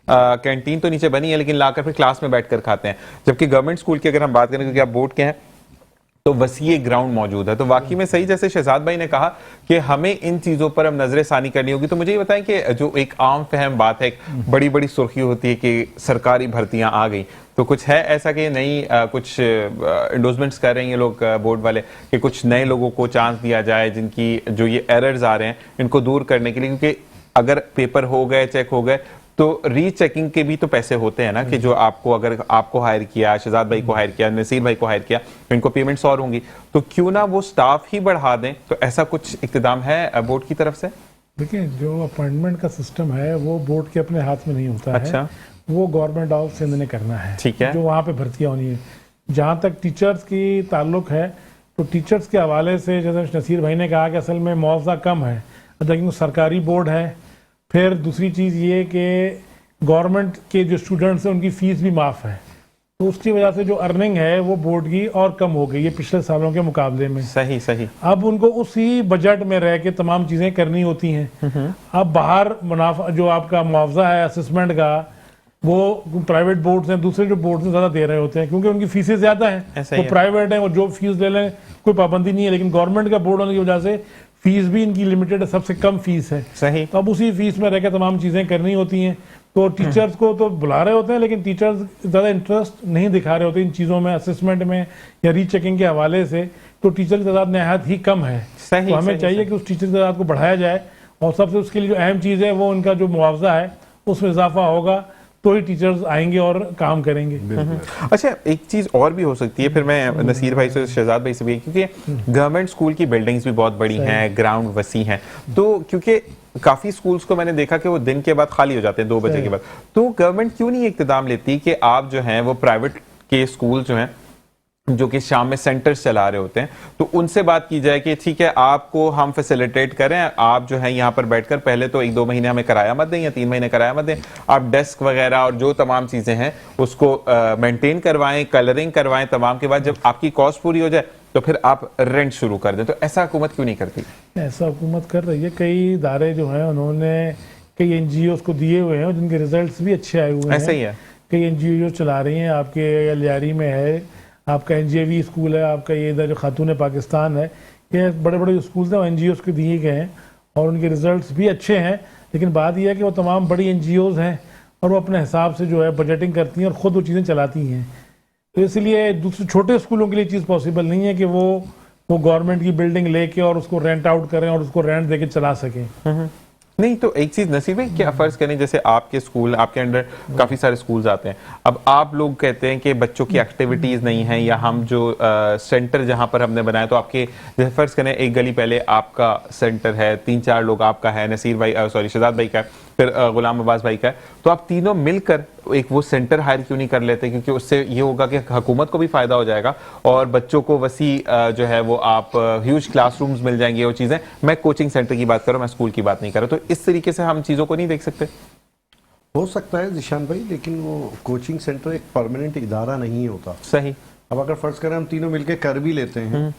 कैंटीन तो नीचे बनी है लेकिन लाकर फिर क्लास में बैठकर खाते हैं, जबकि गवर्नमेंट स्कूल की अगर हम बात करें, क्योंकि आप बोर्ड के हैं, तो वसी ग्राउंड मौजूद है। तो वाकई में सही, जैसे शहजाद भाई ने कहा कि हमें इन चीजों पर हम नजरसानी करनी होगी। तो मुझे ये बताएं कि जो एक आम फहम बात है, एक बड़ी बड़ी सुर्खी होती है कि सरकारी भर्तियां आ गई, तो कुछ है ऐसा कि नई कुछ इंडोर्समेंट्स कर रहे हैं ये लोग बोर्ड वाले कि कुछ नए लोगों को चांस दिया जाए जिनकी जो ये एरर्स आ रहे हैं इनको दूर करने के लिए, क्योंकि अगर पेपर हो गए, चेक हो गए, तो रीचेकिंग के भी तो पैसे होते हैं ना, कि जो आपको, अगर आपको हायर किया, शहजाद भाई को हायर किया, नसीर भाई को हायर किया, तो इनको पेमेंट्स और होंगी, तो क्यों ना वो स्टाफ ही बढ़ा दें। तो ऐसा कुछ इक़्तिदाम है बोर्ड की तरफ से? देखिए, जो अपॉइंटमेंट का सिस्टम है वो बोर्ड के अपने हाथ में नहीं होता अच्छा। है, वो गवर्नमेंट ऑफ सिंध ने करना है। ठीक है। जो वहाँ पे भर्तियाँ होनी है। जहाँ तक टीचर्स की ताल्लुक है, तो टीचर्स के हवाले से जैसे नसीर भाई ने कहा कि असल में मुआवजा कम है, लेकिन सरकारी बोर्ड है। फिर दूसरी चीज़ ये कि गवर्नमेंट के जो स्टूडेंट्स हैं उनकी फ़ीस भी माफ़ है, तो उसकी वजह से जो अर्निंग है वो बोर्ड की और कम हो गई है पिछले सालों के मुकाबले में। सही सही। अब उनको उसी बजट में रह के तमाम चीज़ें करनी होती हैं। अब बाहर मुनाफा जो आपका मुआवजा है असेसमेंट का, वो प्राइवेट बोर्ड्स हैं, दूसरे जो बोर्ड्स हैं ज़्यादा दे रहे होते हैं क्योंकि उनकी फीसें ज़्यादा हैं। वो प्राइवेट हैं, वो जो फीस ले लें कोई पाबंदी नहीं है, लेकिन गवर्नमेंट का बोर्ड होने की वजह से फीस भी इनकी लिमिटेड है, सबसे कम फीस है। सही। तो अब उसी फीस में रह के तमाम चीज़ें करनी होती हैं। तो टीचर्स को तो बुला रहे होते हैं, लेकिन टीचर्स ज़्यादा इंटरेस्ट नहीं दिखा रहे होते इन चीज़ों में, असेसमेंट में या रीचेकिंग के हवाले से। तो टीचर की तादाद नहायत ही कम है। सही, तो हमें सही, चाहिए सही। कि उस टीचर की तादाद को बढ़ाया जाए, और सबसे उसके लिए जो अहम चीज़ है वो उनका जो मुआवजा है उसमें इजाफा होगा, तो ही टीचर्स आएंगे और काम करेंगे। अच्छा, एक चीज और भी हो सकती है, फिर मैं नसीर भाई से, शहजाद भाई से भी, क्योंकि गवर्नमेंट स्कूल की बिल्डिंग्स भी बहुत बड़ी हैं, ग्राउंड वसी हैं, तो क्योंकि काफी स्कूल्स को मैंने देखा कि वो दिन के बाद खाली हो जाते हैं 2 बजे के बाद, तो गवर्नमेंट क्यों नहीं इक़्तिदाम लेती कि आप जो हैं वो प्राइवेट के स्कूल जो हैं जो कि शाम में सेंटर्स चला रहे होते हैं, तो उनसे बात की जाए कि ठीक है आपको हम फैसिलिटेट करें, आप जो है यहाँ पर बैठकर पहले तो 1-2 महीने हमें किराया मत दें या 3 महीने किराया मत दें, आप डेस्क वगैरह और जो तमाम चीज़ें हैं उसको मेंटेन करवाएं, कलरिंग करवाएं, तमाम के बाद जब आपकी कॉस्ट पूरी हो जाए तो फिर आप रेंट शुरू कर दें। तो ऐसा हुकूमत क्यों नहीं करती? ऐसा हुकूमत कर रही है। कई इदारे जो हैं उन्होंने कई NGOs को दिए हुए हैं जिनके रिजल्ट्स भी अच्छे आए हुए हैं। ऐसा ही है। कई NGO चला रही हैं, आपके लियारी में है, आपका NJV स्कूल है, आपका ये इधर जो खातून पाकिस्तान है, ये बड़े बड़े जो स्कूल्स हैं वो NGOs के दिए गए हैं और उनके रिजल्ट्स भी अच्छे हैं। लेकिन बात यह है कि वो तमाम बड़ी NGOs हैं और वो अपने हिसाब से जो है बजटिंग करती हैं और ख़ुद वो चीज़ें चलाती हैं। तो इसलिए दूसरे छोटे स्कूलों के लिए चीज़ पॉसिबल नहीं है कि वो गवर्नमेंट की बिल्डिंग लेके और उसको रेंट आउट करें और उसको रेंट देके चला सकें। नहीं, तो एक चीज नसीब भाई, क्या फर्ज करें जैसे आपके स्कूल, आपके अंडर काफी सारे स्कूल्स आते हैं, अब आप लोग कहते हैं कि बच्चों की एक्टिविटीज नहीं है, या हम जो सेंटर जहां पर हमने बनाया, तो आपके जैसे फर्ज करें एक गली पहले आपका सेंटर है, 3-4 लोग आपका है, नसीर भाई सॉरी शहजाद भाई का है, फिर गुलाम अब्बास भाई का है, तो आप तीनों मिलकर एक वो सेंटर हायर क्यों नहीं कर लेते? क्योंकि उससे ये होगा कि हुकूमत को भी फायदा हो जाएगा और बच्चों को वसी जो है वो आप ह्यूज क्लासरूम्स मिल जाएंगे, वो चीजें। मैं कोचिंग सेंटर की बात कर रहा हूँ, मैं स्कूल की बात नहीं कर रहा। तो इस तरीके से हम चीजों को नहीं देख सकते? हो सकता है जिशान भाई, लेकिन वो कोचिंग सेंटर एक परमानेंट इदारा नहीं होता। सही। अब अगर फर्ज करें हम तीनों मिलकर कर भी लेते हैं,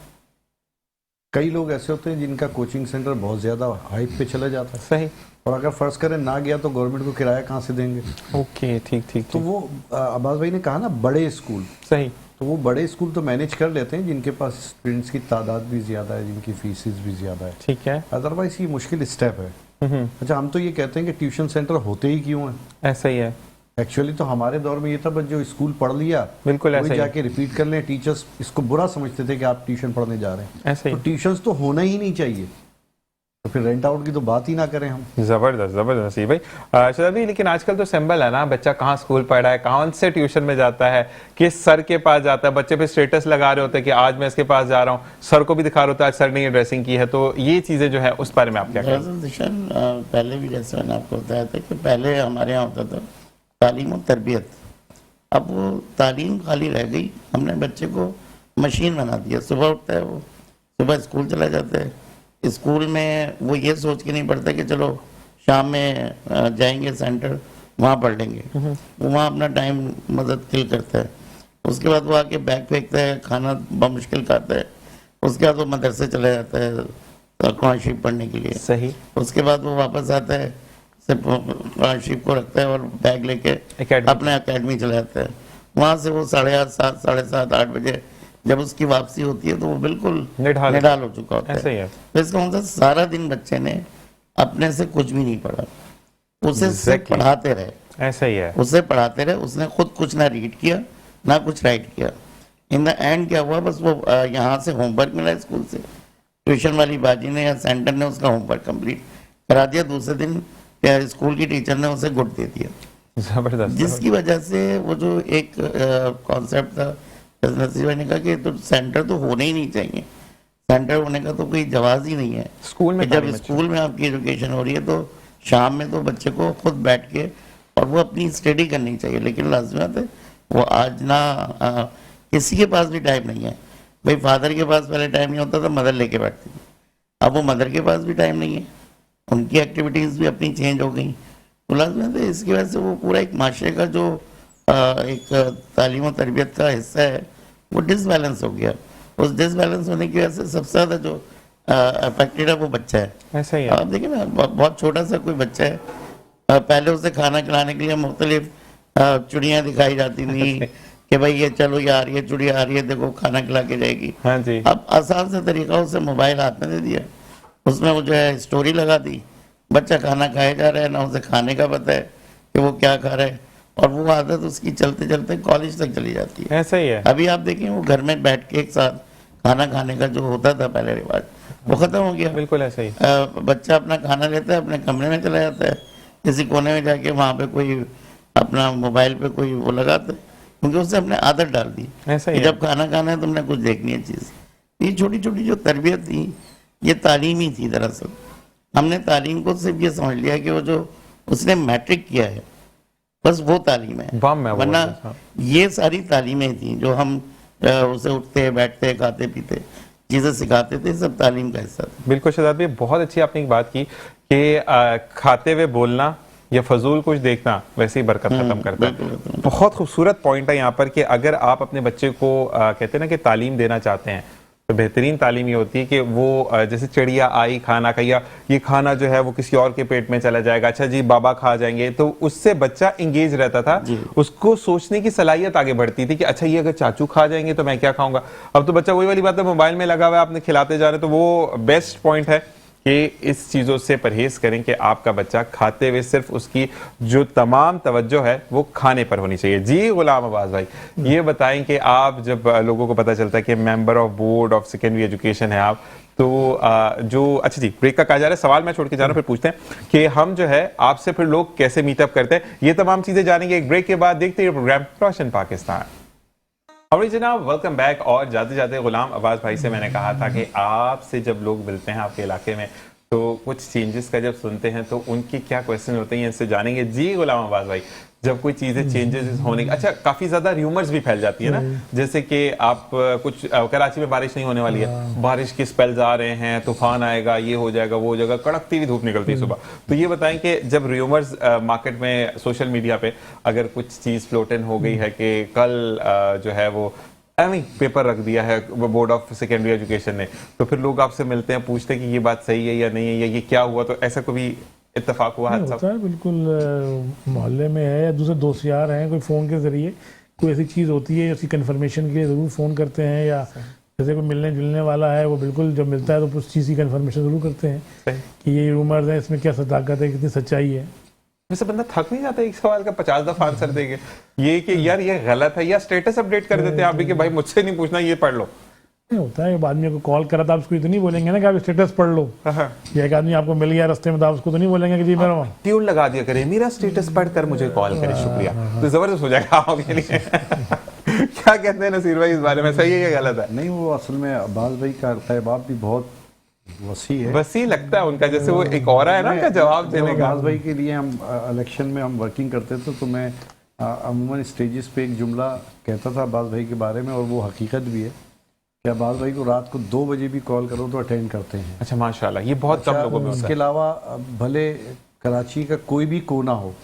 कई लोग ऐसे होते हैं जिनका कोचिंग सेंटर बहुत ज्यादा हाइट पे चला जाता है। सही। और अगर फर्ज करें ना गया तो गवर्नमेंट को किराया कहाँ से देंगे? ओके, ठीक ठीक। तो वो अब्बास भाई ने कहा ना बड़े स्कूल, सही, तो वो बड़े स्कूल तो मैनेज कर लेते हैं जिनके पास स्टूडेंट्स की तादाद भी ज्यादा है, जिनकी फीसेस भी ज्यादा है। ठीक है। अदरवाइज ये मुश्किल स्टेप है। अच्छा, हम तो ये कहते हैं कि ट्यूशन सेंटर होते ही क्यों हैं? ऐसा ही है। एक्चुअली तो हमारे दौर में ये था, बस जो स्कूल पढ़ लिया बिल्कुल ऐसा ही जाके रिपीट कर लें। टीचर्स इसको बुरा समझते थे कि आप ट्यूशन पढ़ने जा रहे हैं। ऐसे ही। तो ट्यूशंस तो होना ही नहीं चाहिए, तो फिर रेंट आउट की तो बात ही ना करें हम। जबरदस्त जबरदस्त नसीब भाई। शहजाद भाई, लेकिन आजकल तो सिंबल है ना, बच्चा कहाँ स्कूल पढ़ रहा है, कौन से ट्यूशन में जाता है, किस सर के पास जाता है, बच्चे पे स्टेटस लगा रहे होते हैं कि आज मैं इसके पास जा रहा हूँ, सर को भी दिखा रहे होता है आज सर ने ये ड्रेसिंग की है। तो ये चीजें जो है उस बारे में आप क्या कहें? दिशान, पहले भी जैसे मैंने आपको बताया था कि पहले हमारे यहाँ होता था तालीम और तरबियत, अब वो तालीम खाली रह गई। हमने बच्चे को मशीन बना दिया, सुबह उठता है वो, सुबह स्कूल चला जाता है, स्कूल में वो ये सोच के नहीं पढ़ता कि चलो शाम में जाएंगे सेंटर वहाँ पढ़ लेंगे, वो वहाँ अपना टाइम मदद किल करता है। उसके बाद वो आके बैग फेंकता है, खाना बमुश्किल खाता है, उसके बाद वो मदरसे चला जाता है कुरान शरीफ पढ़ने के लिए। सही। उसके बाद वो वापस आता है, सिर्फ कुरान शरीफ को रखता है और बैग लेके Academy। अपने अकेडमी चला जाता है। वहाँ से वो 8:30, 7, 7:30, 8 बजे जब उसकी वापसी होती है तो वो बिल्कुल निढाल हो चुका होता ऐसा ही है। है। तो इसका मतलब सारा दिन बच्चे ने अपने से कुछ भी नहीं पढ़ा, उसे सिर्फ Exactly। पढ़ाते रहे, ऐसा ही है। उसे पढ़ाते रहे, उसने खुद कुछ ना रीड किया ना कुछ राइट किया। इन द एंड क्या हुआ, बस वो यहाँ से होमवर्क मिला स्कूल से, ट्यूशन वाली बाजी ने या सेंटर ने उसका होमवर्क कंप्लीट करा दिया, दूसरे दिन स्कूल की टीचर ने उसे गुड दे दिया, जबरदस्त। जिसकी वजह से वो जो एक कॉन्सेप्ट था, नसीब भाई ने कहा कि तो सेंटर तो होने ही नहीं चाहिए, सेंटर होने का तो कोई जवाब ही नहीं है। स्कूल में कि जब तालीम स्कूल में आपकी एजुकेशन हो रही है तो शाम में तो बच्चे को खुद बैठ के और वो अपनी स्टडी करनी चाहिए, लेकिन लाजमत है वो आज ना किसी के पास भी टाइम नहीं है। भाई फादर के पास पहले टाइम नहीं होता था, मदर लेके बैठती थी, अब वो मदर के पास भी टाइम नहीं है, उनकी एक्टिविटीज़ भी अपनी चेंज हो गई। तो लाजमत है इसकी वजह से वो पूरा एक माशरे का जो एक तालीम और तरबियत का हिस्सा है वो डिसबैलेंस हो गया। उस डिसबैलेंस होने की वजह से सबसे ज़्यादा जो अफेक्टेड है वो बच्चा है। ऐसा ही है। आप देखिए ना, बहुत छोटा सा कोई बच्चा है, पहले उसे खाना खिलाने के लिए मुख्तलिफ चुड़ियाँ दिखाई जाती थी कि भाई ये चलो यार ये चुड़िया आ रही है, देखो खाना खिला के जाएगी। हाँ जी। अब आसान सा तरीका, उसे मोबाइल हाथ में दे दिया, उसमें वो जो है स्टोरी लगा दी, बच्चा खाना खाए जा रहा है, ना उसे खाने का पता है कि वो क्या खा रहा है, और वो आदत उसकी चलते चलते कॉलेज तक चली जाती है। ऐसा ही है। अभी आप देखें वो घर में बैठ के एक साथ खाना खाने का जो होता था पहले रिवाज, वो खत्म हो गया। बिल्कुल ऐसा ही। बच्चा अपना खाना लेता है, अपने कमरे में चला जाता है, किसी कोने में जाके वहाँ पे कोई अपना मोबाइल पे कोई वो लगाता है, क्योंकि उसने अपने आदत डाल दी ऐसा ही कि है। जब खाना खाना है तुमने कुछ देखनी है चीज़। ये छोटी छोटी जो तरबियत थी ये तालीम ही थी दरअसल। हमने तालीम को सिर्फ ये समझ लिया कि वो जो उसने मैट्रिक किया है बस वो तालीम है, बम है वो। वरना ये सारी तालीमें थी जो हम उसे उठते बैठते खाते पीते चीज़ें सिखाते थे, सब तालीम का हिस्सा था। बिल्कुल शहजाद भाई, बहुत अच्छी आपने एक बात की कि खाते हुए बोलना या फजूल कुछ देखना वैसे ही बरकत खत्म करता है। बिल्कुल। बहुत खूबसूरत पॉइंट है यहाँ पर कि अगर आप अपने बच्चे को कहते हैं ना कि तालीम देना चाहते हैं तो बेहतरीन तालीम ये होती है कि वो जैसे चिड़िया आई खाना खाया, ये खाना जो है वो किसी और के पेट में चला जाएगा, अच्छा जी बाबा खा जाएंगे, तो उससे बच्चा इंगेज रहता था, उसको सोचने की सलाहियत आगे बढ़ती थी कि अच्छा ये अगर चाचू खा जाएंगे तो मैं क्या खाऊंगा। अब तो बच्चा वही वाली बात है, मोबाइल में लगा हुआ है, आपने खिलाते जा रहे, तो वो बेस्ट पॉइंट है कि इस चीज़ों से परहेज करें कि आपका बच्चा खाते हुए सिर्फ उसकी जो तमाम तवज्जो है वो खाने पर होनी चाहिए। जी गुलाम अब्बास भाई, ये बताएं कि आप जब लोगों को पता चलता है कि member of board of secondary education है आप, तो जो अच्छा जी ब्रेक का कहा जा रहा है, सवाल मैं छोड़ के जा रहा हूं, फिर पूछते हैं कि हम जो है आपसे फिर लोग कैसे मीटअप करते हैं, ये तमाम चीज़ें जानेंगे एक ब्रेक के बाद। देखते हैं प्रोग्राम रोशन पाकिस्तान। और जनाब वेलकम बैक। और जाते जाते गुलाम अब्बास भाई से मैंने कहा था कि आपसे जब लोग मिलते हैं आपके इलाके में तो कुछ चेंजेस का जब सुनते हैं तो उनके क्या क्वेश्चन होते हैं, इससे जानेंगे। जी गुलाम अब्बास भाई, जब कोई चीजें चेंजेस होने की, अच्छा काफी ज्यादा र्यूमर्स भी फैल जाती है ना, जैसे कि आप कुछ कराची में बारिश नहीं होने वाली है, बारिश के स्पेल्स आ रहे हैं, तूफान आएगा, ये हो जाएगा वो हो जाएगा, कड़कती हुई धूप निकलती है सुबह। तो ये बताएं कि जब र्यूमर्स मार्केट में सोशल मीडिया पे अगर कुछ चीज फ्लोट इन हो गई है कि कल जो है वो पेपर रख दिया है बोर्ड ऑफ सेकेंडरी एजुकेशन ने, तो फिर लोग आपसे मिलते हैं, पूछते हैं कि ये बात सही है या नहीं है, या ये क्या हुआ, तो ऐसा कभी इत्तेफाक हुआ हादसा? होता है बिल्कुल, मोहल्ले में है या दूसरे दोस्त यार हैं, कोई फ़ोन के ज़रिए कोई ऐसी चीज़ होती है, उसकी कंफर्मेशन के लिए ज़रूर फ़ोन करते हैं, या जैसे कोई मिलने जुलने वाला है वो बिल्कुल जब मिलता है तो उस चीज़ की कंफर्मेशन ज़रूर करते हैं कि ये रूमर्स है, इसमें क्या सदाकत है, कितनी सच्चाई है। वैसे बंदा थक नहीं जाता एक सवाल का 50 दफा आंसर देंगे, ये कि यार ये गलत है, या स्टेटस अपडेट कर देते हैं आप भी कि भाई मुझसे नहीं पूछना, ये पढ़ लो। होता है, आदमी को कॉल करा था, आप उसको इतनी बोलेंगे ना कि आप स्टेटस पढ़ लो, या एक आदमी आपको मिल गया रास्ते में तो आप उसको तो नहीं बोलेंगे कि जी मेरा ट्यून लगा दिया करे, मेरा स्टेटस पढ़कर मुझे कॉल करे, शुक्रिया, तो जबरदस्त हो जाएगा आपके लिए। क्या कहते हैं नसीर भाई इस बारे में, सही है या गलत है? नहीं, वो असल में अब्बास भाई का तहबाब भी बहुत वसी है, वसी लगता है उनका, जैसे वो एक और है ना उनका जवाब देने का। अब्बास भाई के लिए हम इलेक्शन में हम वर्किंग करते थे तो मैं अमूमन स्टेजेस पे एक जुमला कहता था अब्बास भाई के बारे में, और वो हकीकत भी है कि अब्बास भाई को रात को 2 बजे भी कॉल करो तो अटेंड करते हैं। अच्छा माशाल्लाह, ये बहुत कम लोगों में होता है। इसके अलावा भले कराची का कोई भी कोना हो,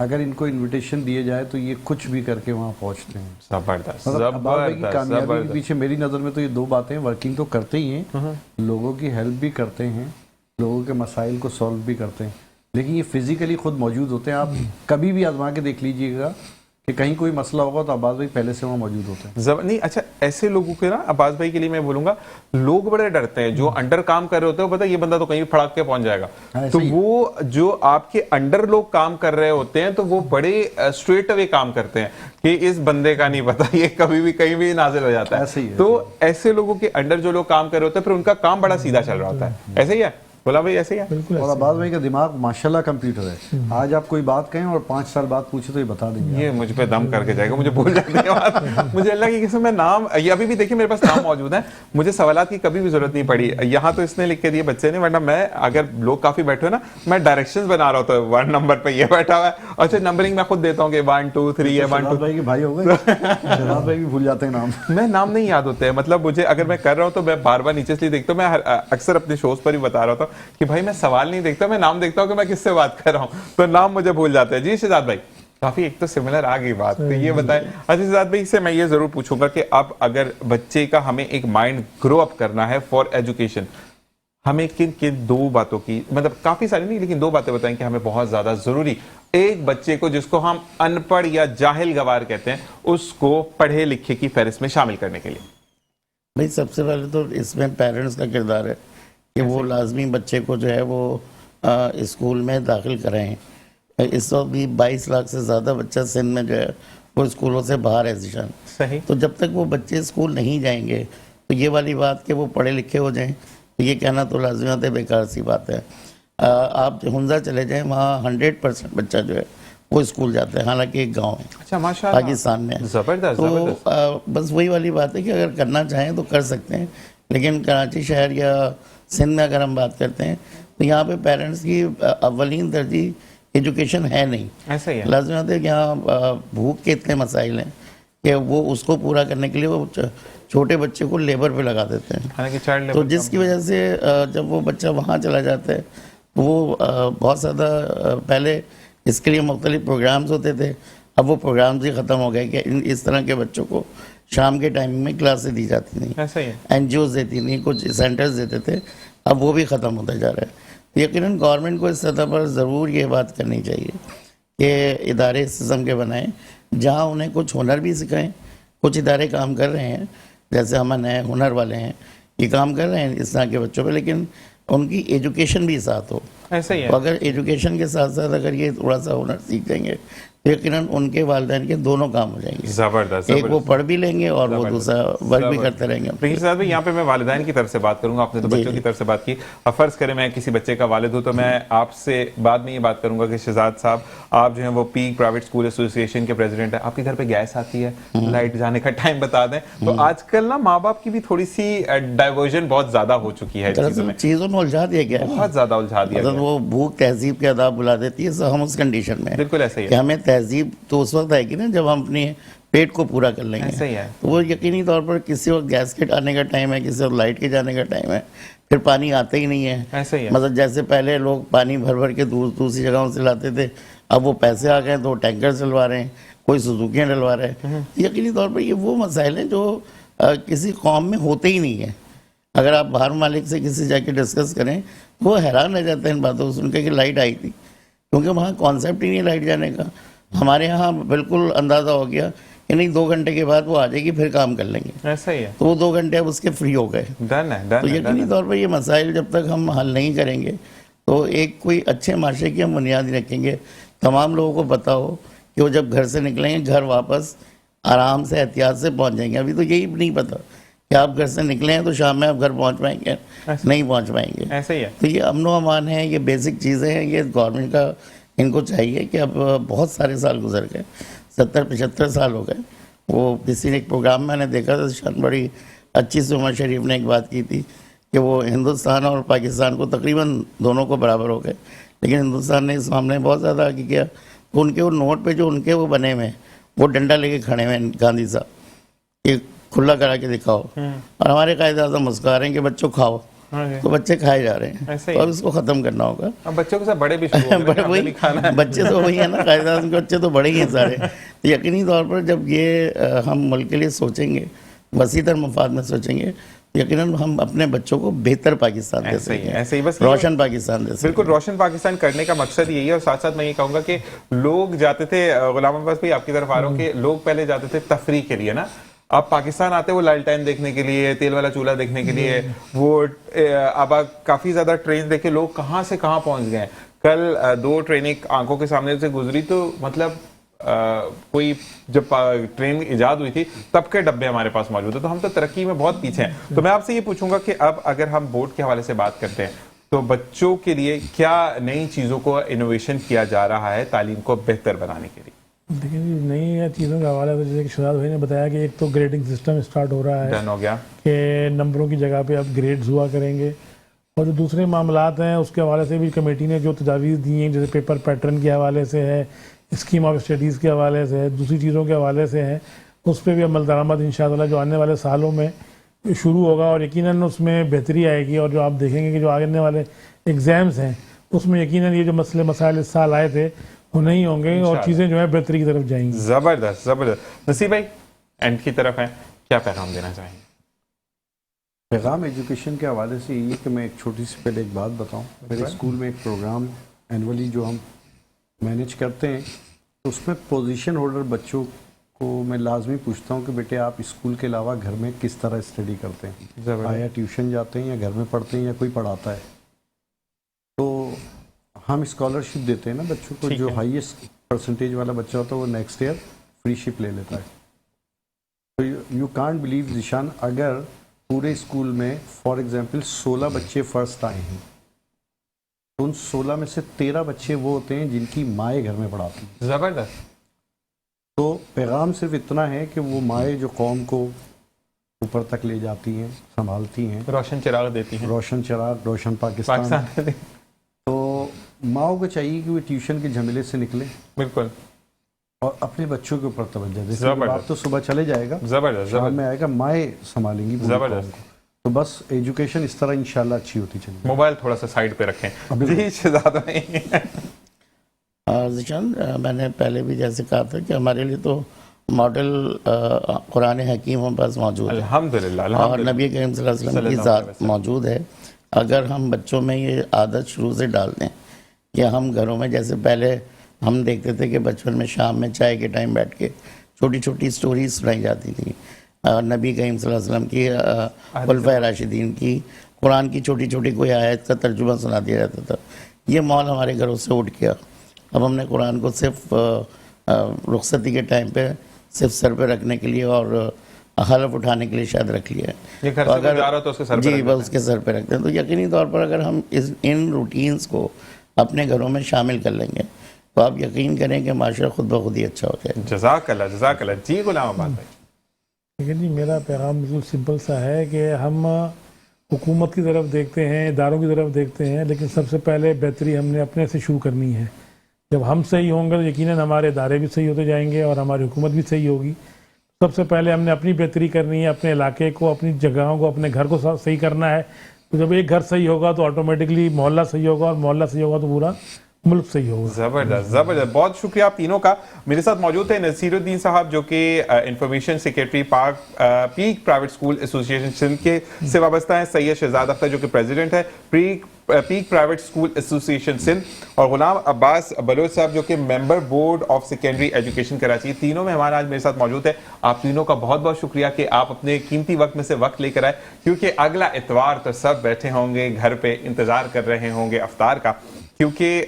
अगर इनको इनविटेशन दिए जाए तो ये कुछ भी करके वहाँ पहुँचते हैं। जबरदस्त मतलब अब्बास भाई की जबरदस्त कामयाबी के जबरदस्त। पीछे मेरी नज़र में तो ये दो बातें, वर्किंग तो करते ही हैं, लोगों की हेल्प भी करते हैं, लोगों के मसाइल को सॉल्व भी करते हैं, लेकिन ये फिजिकली खुद मौजूद होते हैं। आप कभी भी आजमा के देख लीजिएगा कि कहीं कोई मसला होगा तो अब्बास भाई पहले से वहाँ मौजूद होते हैं। नहीं अच्छा, ऐसे लोगों के ना अब्बास भाई के लिए मैं बोलूंगा, लोग बड़े डरते हैं जो अंडर काम कर रहे होते हैं, पता है ये बंदा तो कहीं भी फड़क के पहुंच जाएगा। हाँ, तो ऐसे ही। वो जो आपके अंडर लोग काम कर रहे होते हैं तो वो बड़े स्ट्रेट अवे काम करते हैं कि इस बंदे का नहीं पता, ये कभी भी कहीं भी नाजिल हो जाता है। ऐसे ही है, तो ऐसे लोगों के अंडर जो लोग काम कर रहे होते हैं फिर उनका काम बड़ा सीधा चल रहा होता है। ऐसे ही है बोला भाई, ऐसे ही है। बिल्कुल और ऐसे। अब्बास भाई का दिमाग माशाल्लाह कंप्यूटर है। आज आप कोई बात कहें और 5 साल बाद पूछे तो ये बता देंगे। ये मुझ पे दम करके जाएगा, मुझे भूल जाती है बात। मुझे अल्लाह की कसम, मैं नाम ये अभी भी देखिए मेरे पास नाम मौजूद है, मुझे सवालात की कभी भी जरूरत नहीं पड़ी। यहाँ तो इसने लिख के दिए बच्चे ने, वरना मैं अगर लोग काफी बैठे हो ना, मैं डायरेक्शंस बना रहा होता है, 1 नंबर पे ये बैठा हुआ है, अच्छा नंबरिंग मैं खुद देता हूँ कि 1 2 3 है 1 शहनाज 2। भाई के भाई हो गए। शहनाज भाई भी भूल जाते हैं नाम। मैं नाम नहीं याद होते हैं, मतलब मुझे अगर मैं कर रहा हूँ तो मैं बार बार नीचे से देखता हूँ। मैं अक्सर अपने शोज पर ही बता रहा था कि भाई मैं सवाल नहीं देखता, मैं नाम देखता हूँ कि मैं किससे बात कर रहा हूँ, तो नाम मुझे भूल जाते हैं। जी शहजाद भाई, काफी एक तो सिमिलर आ गई बात, तो ये बताएं। अच्छा शहजाद भाई से मैं ये जरूर पूछूंगा कि अब अगर बच्चे का हमें एक माइंड ग्रो अप करना है फॉर एजुकेशन, हमें किन किन 2 बातों की, मतलब काफी सारी नहीं लेकिन 2 बातें बताएं कि हमें बहुत ज्यादा जरूरी एक बच्चे को जिसको हम अनपढ़ या जाहिल गवार कहते हैं उसको पढ़े लिखे की फहरिस्त में शामिल करने के लिए? भाई सबसे पहले तो इसमें पेरेंट्स का किरदार है कि वो लाजमी बच्चे को जो है वो स्कूल में दाखिल कराएं। इस वक्त भी 22 लाख से ज़्यादा बच्चा सिंध में जो है वो स्कूलों से बाहर है जीशान। सही। तो जब तक वो बच्चे स्कूल नहीं जाएंगे तो ये वाली बात कि वो पढ़े लिखे हो जाएं, तो ये कहना तो लाजमत है, बेकार सी बात है। आप हुंजा चले जाएं, वहाँ 100% बच्चा जो है वो स्कूल जाता है, हालांकि एक गांव है अच्छा माशाल्लाह, पाकिस्तान में। जबरदस्त तो जबरदस्त। बस वही वाली बात है कि अगर करना चाहें तो कर सकते हैं, लेकिन कराची शहर या सिंध में अगर हम बात करते हैं तो यहाँ पे पेरेंट्स की अव्वलीन तरजीह एजुकेशन है नहीं। ऐसा ही है। लाजमत है कि यहाँ भूख के इतने मसाइल हैं कि वो उसको पूरा करने के लिए वो छोटे बच्चे को लेबर पे लगा देते हैं। हालांकि चाइल्ड तो लेबर जिसकी वजह से जब वो बच्चा वहाँ चला जाता है तो वो बहुत ज़्यादा पहले इसके लिए मुख्तलिफ प्रोग्राम्स होते थे, अब वो प्रोग्राम्स ही ख़त्म हो गए कि इस तरह के बच्चों को शाम के टाइमिंग में क्लासेस दी जाती नहीं, ऐसा ही है। एनजीओज देती नहीं, कुछ सेंटर्स देते थे, अब वो भी ख़त्म होता जा रहा है। यकीनन गवर्नमेंट को इस सतह पर ज़रूर ये बात करनी चाहिए कि इदारे इस किस्म के बनाएं जहाँ उन्हें कुछ हुनर भी सिखाएं। कुछ इदारे काम कर रहे हैं, जैसे हमारे नए हुनर वाले हैं, ये काम कर रहे हैं इस तरह के बच्चों पे, लेकिन उनकी एजुकेशन भी साथ हो। ऐसा ही है। तो अगर एजुकेशन के साथ साथ अगर ये थोड़ा सा हुनर सीख जाएंगे तो यकीनन उनके वालिदैन के दोनों काम हो जाएंगे। जबरदस्त एक वो पढ़ भी लेंगे और वो जबरदस्त, दूसरा वर्क भी जबरदस्त। करते रहेंगे। लेकिन शहजाद भाई यहाँ पे मैं वालिदैन की तरफ से बात करूंगा, आपने तो जी, बच्चों जी। की तरफ से बात की। अब फर्ज करें मैं किसी बच्चे का वालिद हूँ तो मैं आपसे बाद में ये बात करूंगा कि शहजाद साहब आप जो है वो पीक प्राइवेट स्कूल एसोसिएशन के प्रेसिडेंट है, आपके घर पे गैस आती है, लाइट जाने का टाइम बता दें। तो आजकल ना माँ बाप की भी थोड़ी सी डाइवर्जन बहुत ज्यादा हो चुकी है चीजों दरअसल में, चीज़ों में उलझा दिया गया है। बहुत ज्यादा उलझा दिया मतलब गया। वो भूख तहजीब के आदाब बुला देती है, सो हम उस कंडीशन में हैं बिल्कुल ऐसा ही कि है। हमें तहजीब तो उस वक्त आएगी ना जब हम अपने पेट को पूरा कर लेंगे। ऐसा ही है। तो वो यकीनी तौर पर किसी वक्त गैस के आने का टाइम है, किसी वक्त लाइट के जाने का टाइम है, फिर पानी आता ही नहीं है। ऐसा ही है। मतलब जैसे पहले लोग पानी भर भर के दूसरी जगहों से लाते थे, अब वो पैसे आ गए तो टैंकर चलवा रहे हैं, कोई सुजुकियाँ डलवा रहे हैं। यकीनी तौर पर ये वो मसाइल हैं जो किसी कौम में होते ही नहीं है। अगर आप बाहर मालिक से किसी जाके डिस्कस करें तो वो हैरान रह जाते हैं इन बातों को सुन के कि लाइट आई थी, क्योंकि वहाँ कॉन्सेप्ट ही नहीं लाइट जाने का। हमारे यहाँ बिल्कुल अंदाज़ा हो गया कि नहीं 2 घंटे के बाद वो आ जाएगी, फिर काम कर लेंगे। ऐसा ही है। तो वो 2 घंटे अब उसके फ्री हो गए। डन है, तो डन है, डन यकीनी है। तौर पर ये मसाइल जब तक हम हल नहीं करेंगे तो एक कोई अच्छे माशरे की हम बुनियाद नहीं रखेंगे। तमाम लोगों को पता हो कि वो जब घर से निकलेंगे घर वापस आराम से एहतियात से पहुंच जाएंगे। अभी तो यही नहीं पता कि आप घर से निकले हैं तो शाम में आप घर पहुंच पाएंगे, नहीं पहुंच पाएंगे। ऐसा ही है। तो ये अमन व अमान है, ये बेसिक चीज़ें हैं, ये गवर्नमेंट का इनको चाहिए कि अब बहुत सारे साल गुजर गए, 70-75 साल हो गए। वो किसी ने एक प्रोग्राम में मैंने देखा था, शान बड़ी अच्छी से उमर शरीफ ने एक बात की थी कि वो हिंदुस्तान और पाकिस्तान को तकरीबन दोनों को बराबर हो गए, लेकिन हिंदुस्तान ने इस मामले में बहुत ज़्यादा आगे किया। तो उनके वो नोट पे जो उनके वो बने हुए हैं, वो डंडा लेके खड़े हुए हैं गांधी साहब, ये खुला करा के दिखाओ, और हमारे कायदे आज़म मुस्कुरा रहे हैं कि बच्चों खाओ। हाँ जी। तो बच्चे खाए जा रहे हैं, ऐसे ही। तो अब इसको खत्म करना होगा। अब बच्चों के साथ बड़े भी शुरू हो गए, बड़े हमें भी वही खाना है। बच्चे तो वही है ना, कायदान के बच्चे तो बड़े ही हैं सारे। तो यकीनी तौर पर जब ये हम मुल्क के लिए सोचेंगे, वसीतर मफाद में सोचेंगे, यकीनन हम अपने बच्चों को बेहतर पाकिस्तान दे ऐसे ही सकेंगे, ऐसे ही बस ये- रोशन पाकिस्तान दे सकेंगे। बिल्कुल रोशन पाकिस्तान करने का मकसद यही है। और साथ साथ मैं ये कहूंगा कि लोग जाते थे, गुलाम अब्बास भाई आपकी तरफ आ रहा हूँ, कि लोग पहले जाते थे तफरीह के लिए ना, अब पाकिस्तान आते वो लालटेन देखने के लिए, तेल वाला चूल्हा देखने के लिए, वो अब काफी ज्यादा ट्रेन देखे लोग कहाँ से कहाँ पहुंच गए। कल 2 ट्रेनें आंखों के सामने से गुजरी, तो मतलब कोई जब ट्रेन ईजाद हुई थी तब के डब्बे हमारे पास मौजूद है, तो हम तो तरक्की में बहुत पीछे हैं। तो मैं आपसे ये पूछूंगा कि अब अगर हम बोर्ड के हवाले से बात करते हैं, तो बच्चों के लिए क्या नई चीजों को इनोवेशन किया जा रहा है तालीम को बेहतर बनाने के लिए? देखिए जी, नई चीज़ों का हवाला तो जैसे कि शहजाद भाई ने बताया कि एक तो ग्रेडिंग सिस्टम स्टार्ट हो रहा है डन हो गया। कि नंबरों की जगह पे अब ग्रेड्स हुआ करेंगे, और जो दूसरे मामलात हैं उसके हवाले से भी कमेटी ने जो तजावीज़ दी हैं, जैसे पेपर पैटर्न के हवाले से है, स्कीम ऑफ स्टडीज़ के हवाले से है, दूसरी चीज़ों के हवाले से है, उस पर भी अमल दरामद इंशाअल्लाह जो आने वाले सालों में शुरू होगा, और यकीनन उसमें बेहतरी आएगी। और जो आप देखेंगे कि जो आने वाले एग्ज़ाम्स हैं उसमें यकीनन ये जो मसले मसाइल इस साल आए थे वो नहीं होंगे, और चीज़ें जो है बेहतरी की तरफ जाएंगी। जबरदस्त जबरदस्त। नसीब भाई एंड की तरफ है, क्या पैगाम देना चाहेंगे? पैगाम एजुकेशन के हवाले से ये कि मैं एक छोटी सी पहले एक बात बताऊं। मेरे स्कूल में एक प्रोग्राम एनुअली जो हम मैनेज करते हैं, तो उसमें पोजीशन होल्डर बच्चों को मैं लाजमी पूछता हूं कि बेटे आप स्कूल के अलावा घर में किस तरह स्टडी करते हैं, जबरदस्त। आया ट्यूशन जाते हैं या घर में पढ़ते हैं या कोई पढ़ाता है। तो हम स्कॉलरशिप देते हैं ना बच्चों को, ठीक जो है। हाईएस्ट परसेंटेज वाला बच्चा होता है वो नेक्स्ट ईयर फ्री शिप ले लेता है। तो यू कांट बिलीव जिशान, अगर पूरे स्कूल में फॉर एग्जांपल 16 बच्चे फर्स्ट आए हैं, तो उन 16 में से 13 बच्चे वो होते हैं जिनकी माएँ घर में पढ़ाती हैं। जबरदस्त। तो पैगाम सिर्फ इतना है कि वो माएँ जो कौम को ऊपर तक ले जाती हैं, संभालती हैं, रोशन चिराग देती हैं रोशन चिराग, रोशन पाकिस्तान। पाकिस्तान। तो माओ को चाहिए कि वो ट्यूशन के झमेले से निकले बिल्कुल और अपने बच्चों के ऊपर तवज्जो दें। जैसे जबरदस्त। बाप तो सुबह चले जाएगा, जबरदस्त शाम जबरदस्त। में आएगा, माएँ संभालेंगी पूरी कौम जबरदस्त। को। तो बस एजुकेशन इस तरह इंशाल्लाह अच्छी होती चलेगी। मोबाइल थोड़ा सा साइड पे रखें जी शहजाद भाई। जिशान, मैंने पहले भी जैसे कहा था कि हमारे लिए तो मॉडल कुरान हकीम हमारे पास मौजूद है, अल्हम्दुलिल्लाह और अल्हम्दुलिल्लाह। नबी करीम सल्लल्लाहु अलैहि वसल्लम की सल्लल्लाहु अलैहि ज़ात वसल्लम। मौजूद है। अगर हम बच्चों में ये आदत शुरू से डाल दें कि हम घरों में, जैसे पहले हम देखते थे कि बचपन में शाम में चाय के टाइम बैठ के छोटी छोटी स्टोरीज सुनाई जाती थी, नबी करीम सल्लल्लाहु अलैहि वसल्लम की, खुलफाए राशिदीन की, कुरान की छोटी छोटी कोई आयत का तर्जुमा सुना दिया जाता था। ये माहौल हमारे घरों से उठ गया। अब हमने कुरान को सिर्फ रुखसती के टाइम पे सिर्फ सर पे रखने के लिए और हलफ उठाने के लिए शायद रख लिया है। ये घर से कोई जा रहा हो तो उसके सर पे जी रख बस देते उसके सर पे रखते हैं। तो यकीनी तौर पर अगर हम इन रूटीन्स को अपने घरों में शामिल कर लेंगे तो आप यकीन करें कि माशरा खुद ब खुद ही अच्छा हो जाएगा। जज़ाकल्लाह जज़ाकल्लाह। जी गुलाम अब्बास भाई। ठीक है जी, मेरा पैगाम बिल्कुल सिंपल सा है कि हम हुकूमत की तरफ देखते हैं, इदारों की तरफ देखते हैं, लेकिन सबसे पहले बेहतरी हमने अपने से शुरू करनी है। जब हम सही होंगे तो यकीनन हमारे इदारे भी सही होते जाएंगे और हमारी हुकूमत भी सही होगी। सबसे पहले हमने अपनी बेहतरी करनी है, अपने इलाके को, अपनी जगहों को, अपने घर को सही करना है। तो जब एक घर सही होगा तो ऑटोमेटिकली मोहल्ला सही होगा, और मोहल्ला सही होगा तो पूरा मुल्क सही होगा। जबरदस्त जबरदस्त। बहुत शुक्रिया आप तीनों का। मेरे साथ मौजूद थे नसीरुद्दीन साहब जो कि information secretary peak private school association Sindh के से वाबस्ता है, सैयद शहजाद अख्तर जो कि प्रेसिडेंट है peak private school association Sindh, और गुलाम अब्बास बलोच साहब जो कि member board of secondary education Karachi. तीनों मेहमान आज मेरे साथ मौजूद है। आप तीनों का बहुत बहुत शुक्रिया कि आप अपने कीमती वक्त में से वक्त लेकर आए, क्योंकि अगला इतवार तो सब बैठे होंगे घर पे, इंतजार कर रहे होंगे अफ्तार का, क्योंकि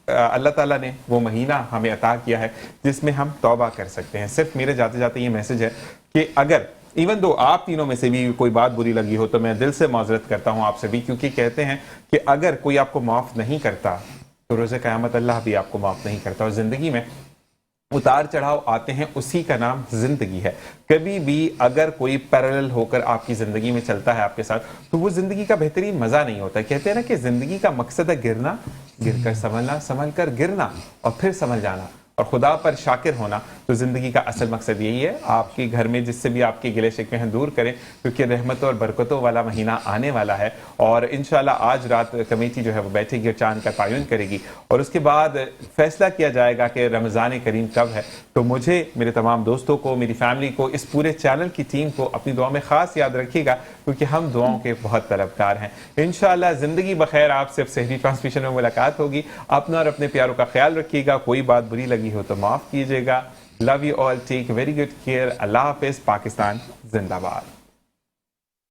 अल्लाह ताला ने वो महीना हमें अता किया है जिसमें हम तौबा कर सकते हैं। सिर्फ मेरे जाते जाते ये मैसेज है कि अगर इवन दो आप तीनों में से भी कोई बात बुरी लगी हो तो मैं दिल से माजरत करता हूं आपसे भी, क्योंकि कहते हैं कि अगर कोई आपको माफ नहीं करता तो रोज़े क़यामत अल्लाह भी आपको माफ नहीं करता। और जिंदगी में उतार चढ़ाव आते हैं, उसी का नाम जिंदगी है। कभी भी अगर कोई पैरेलल होकर आपकी जिंदगी में चलता है आपके साथ, तो वो जिंदगी का बेहतरीन मजा नहीं होता। कहते हैं ना कि जिंदगी का मकसद है गिरना, गिरकर संभलना, संभल कर गिरना और फिर संभल जाना। और खुदा पर शाकिर होना, तो ज़िंदगी का असल मकसद यही है। आपके घर में जिससे भी आपके गिले शिकवे हैं दूर करें, क्योंकि रहमतों और बरकतों वाला महीना आने वाला है। और इंशाल्लाह आज रात कमेटी जो है वो बैठेगी और चांद का तायुन करेगी और उसके बाद फैसला किया जाएगा कि रमज़ान करीम कब है। तो मुझे, मेरे तमाम दोस्तों को, मेरी फैमिली को, इस पूरे चैनल की टीम को अपनी दुआ में ख़ास याद रखिएगा, क्योंकि हम दुआओं के बहुत तलबकार हैं। इंशाल्लाह ज़िंदगी बखैर आपसे अब सहरी ट्रांसमिशन में मुलाकात होगी। अपना और अपने प्यारों का ख्याल रखिएगा। कोई बात बुरी लगी हो तो माफ़ कीजिएगा। Love you all, take very good care. अल्लाह हाफिज़। पाकिस्तान जिंदाबाद।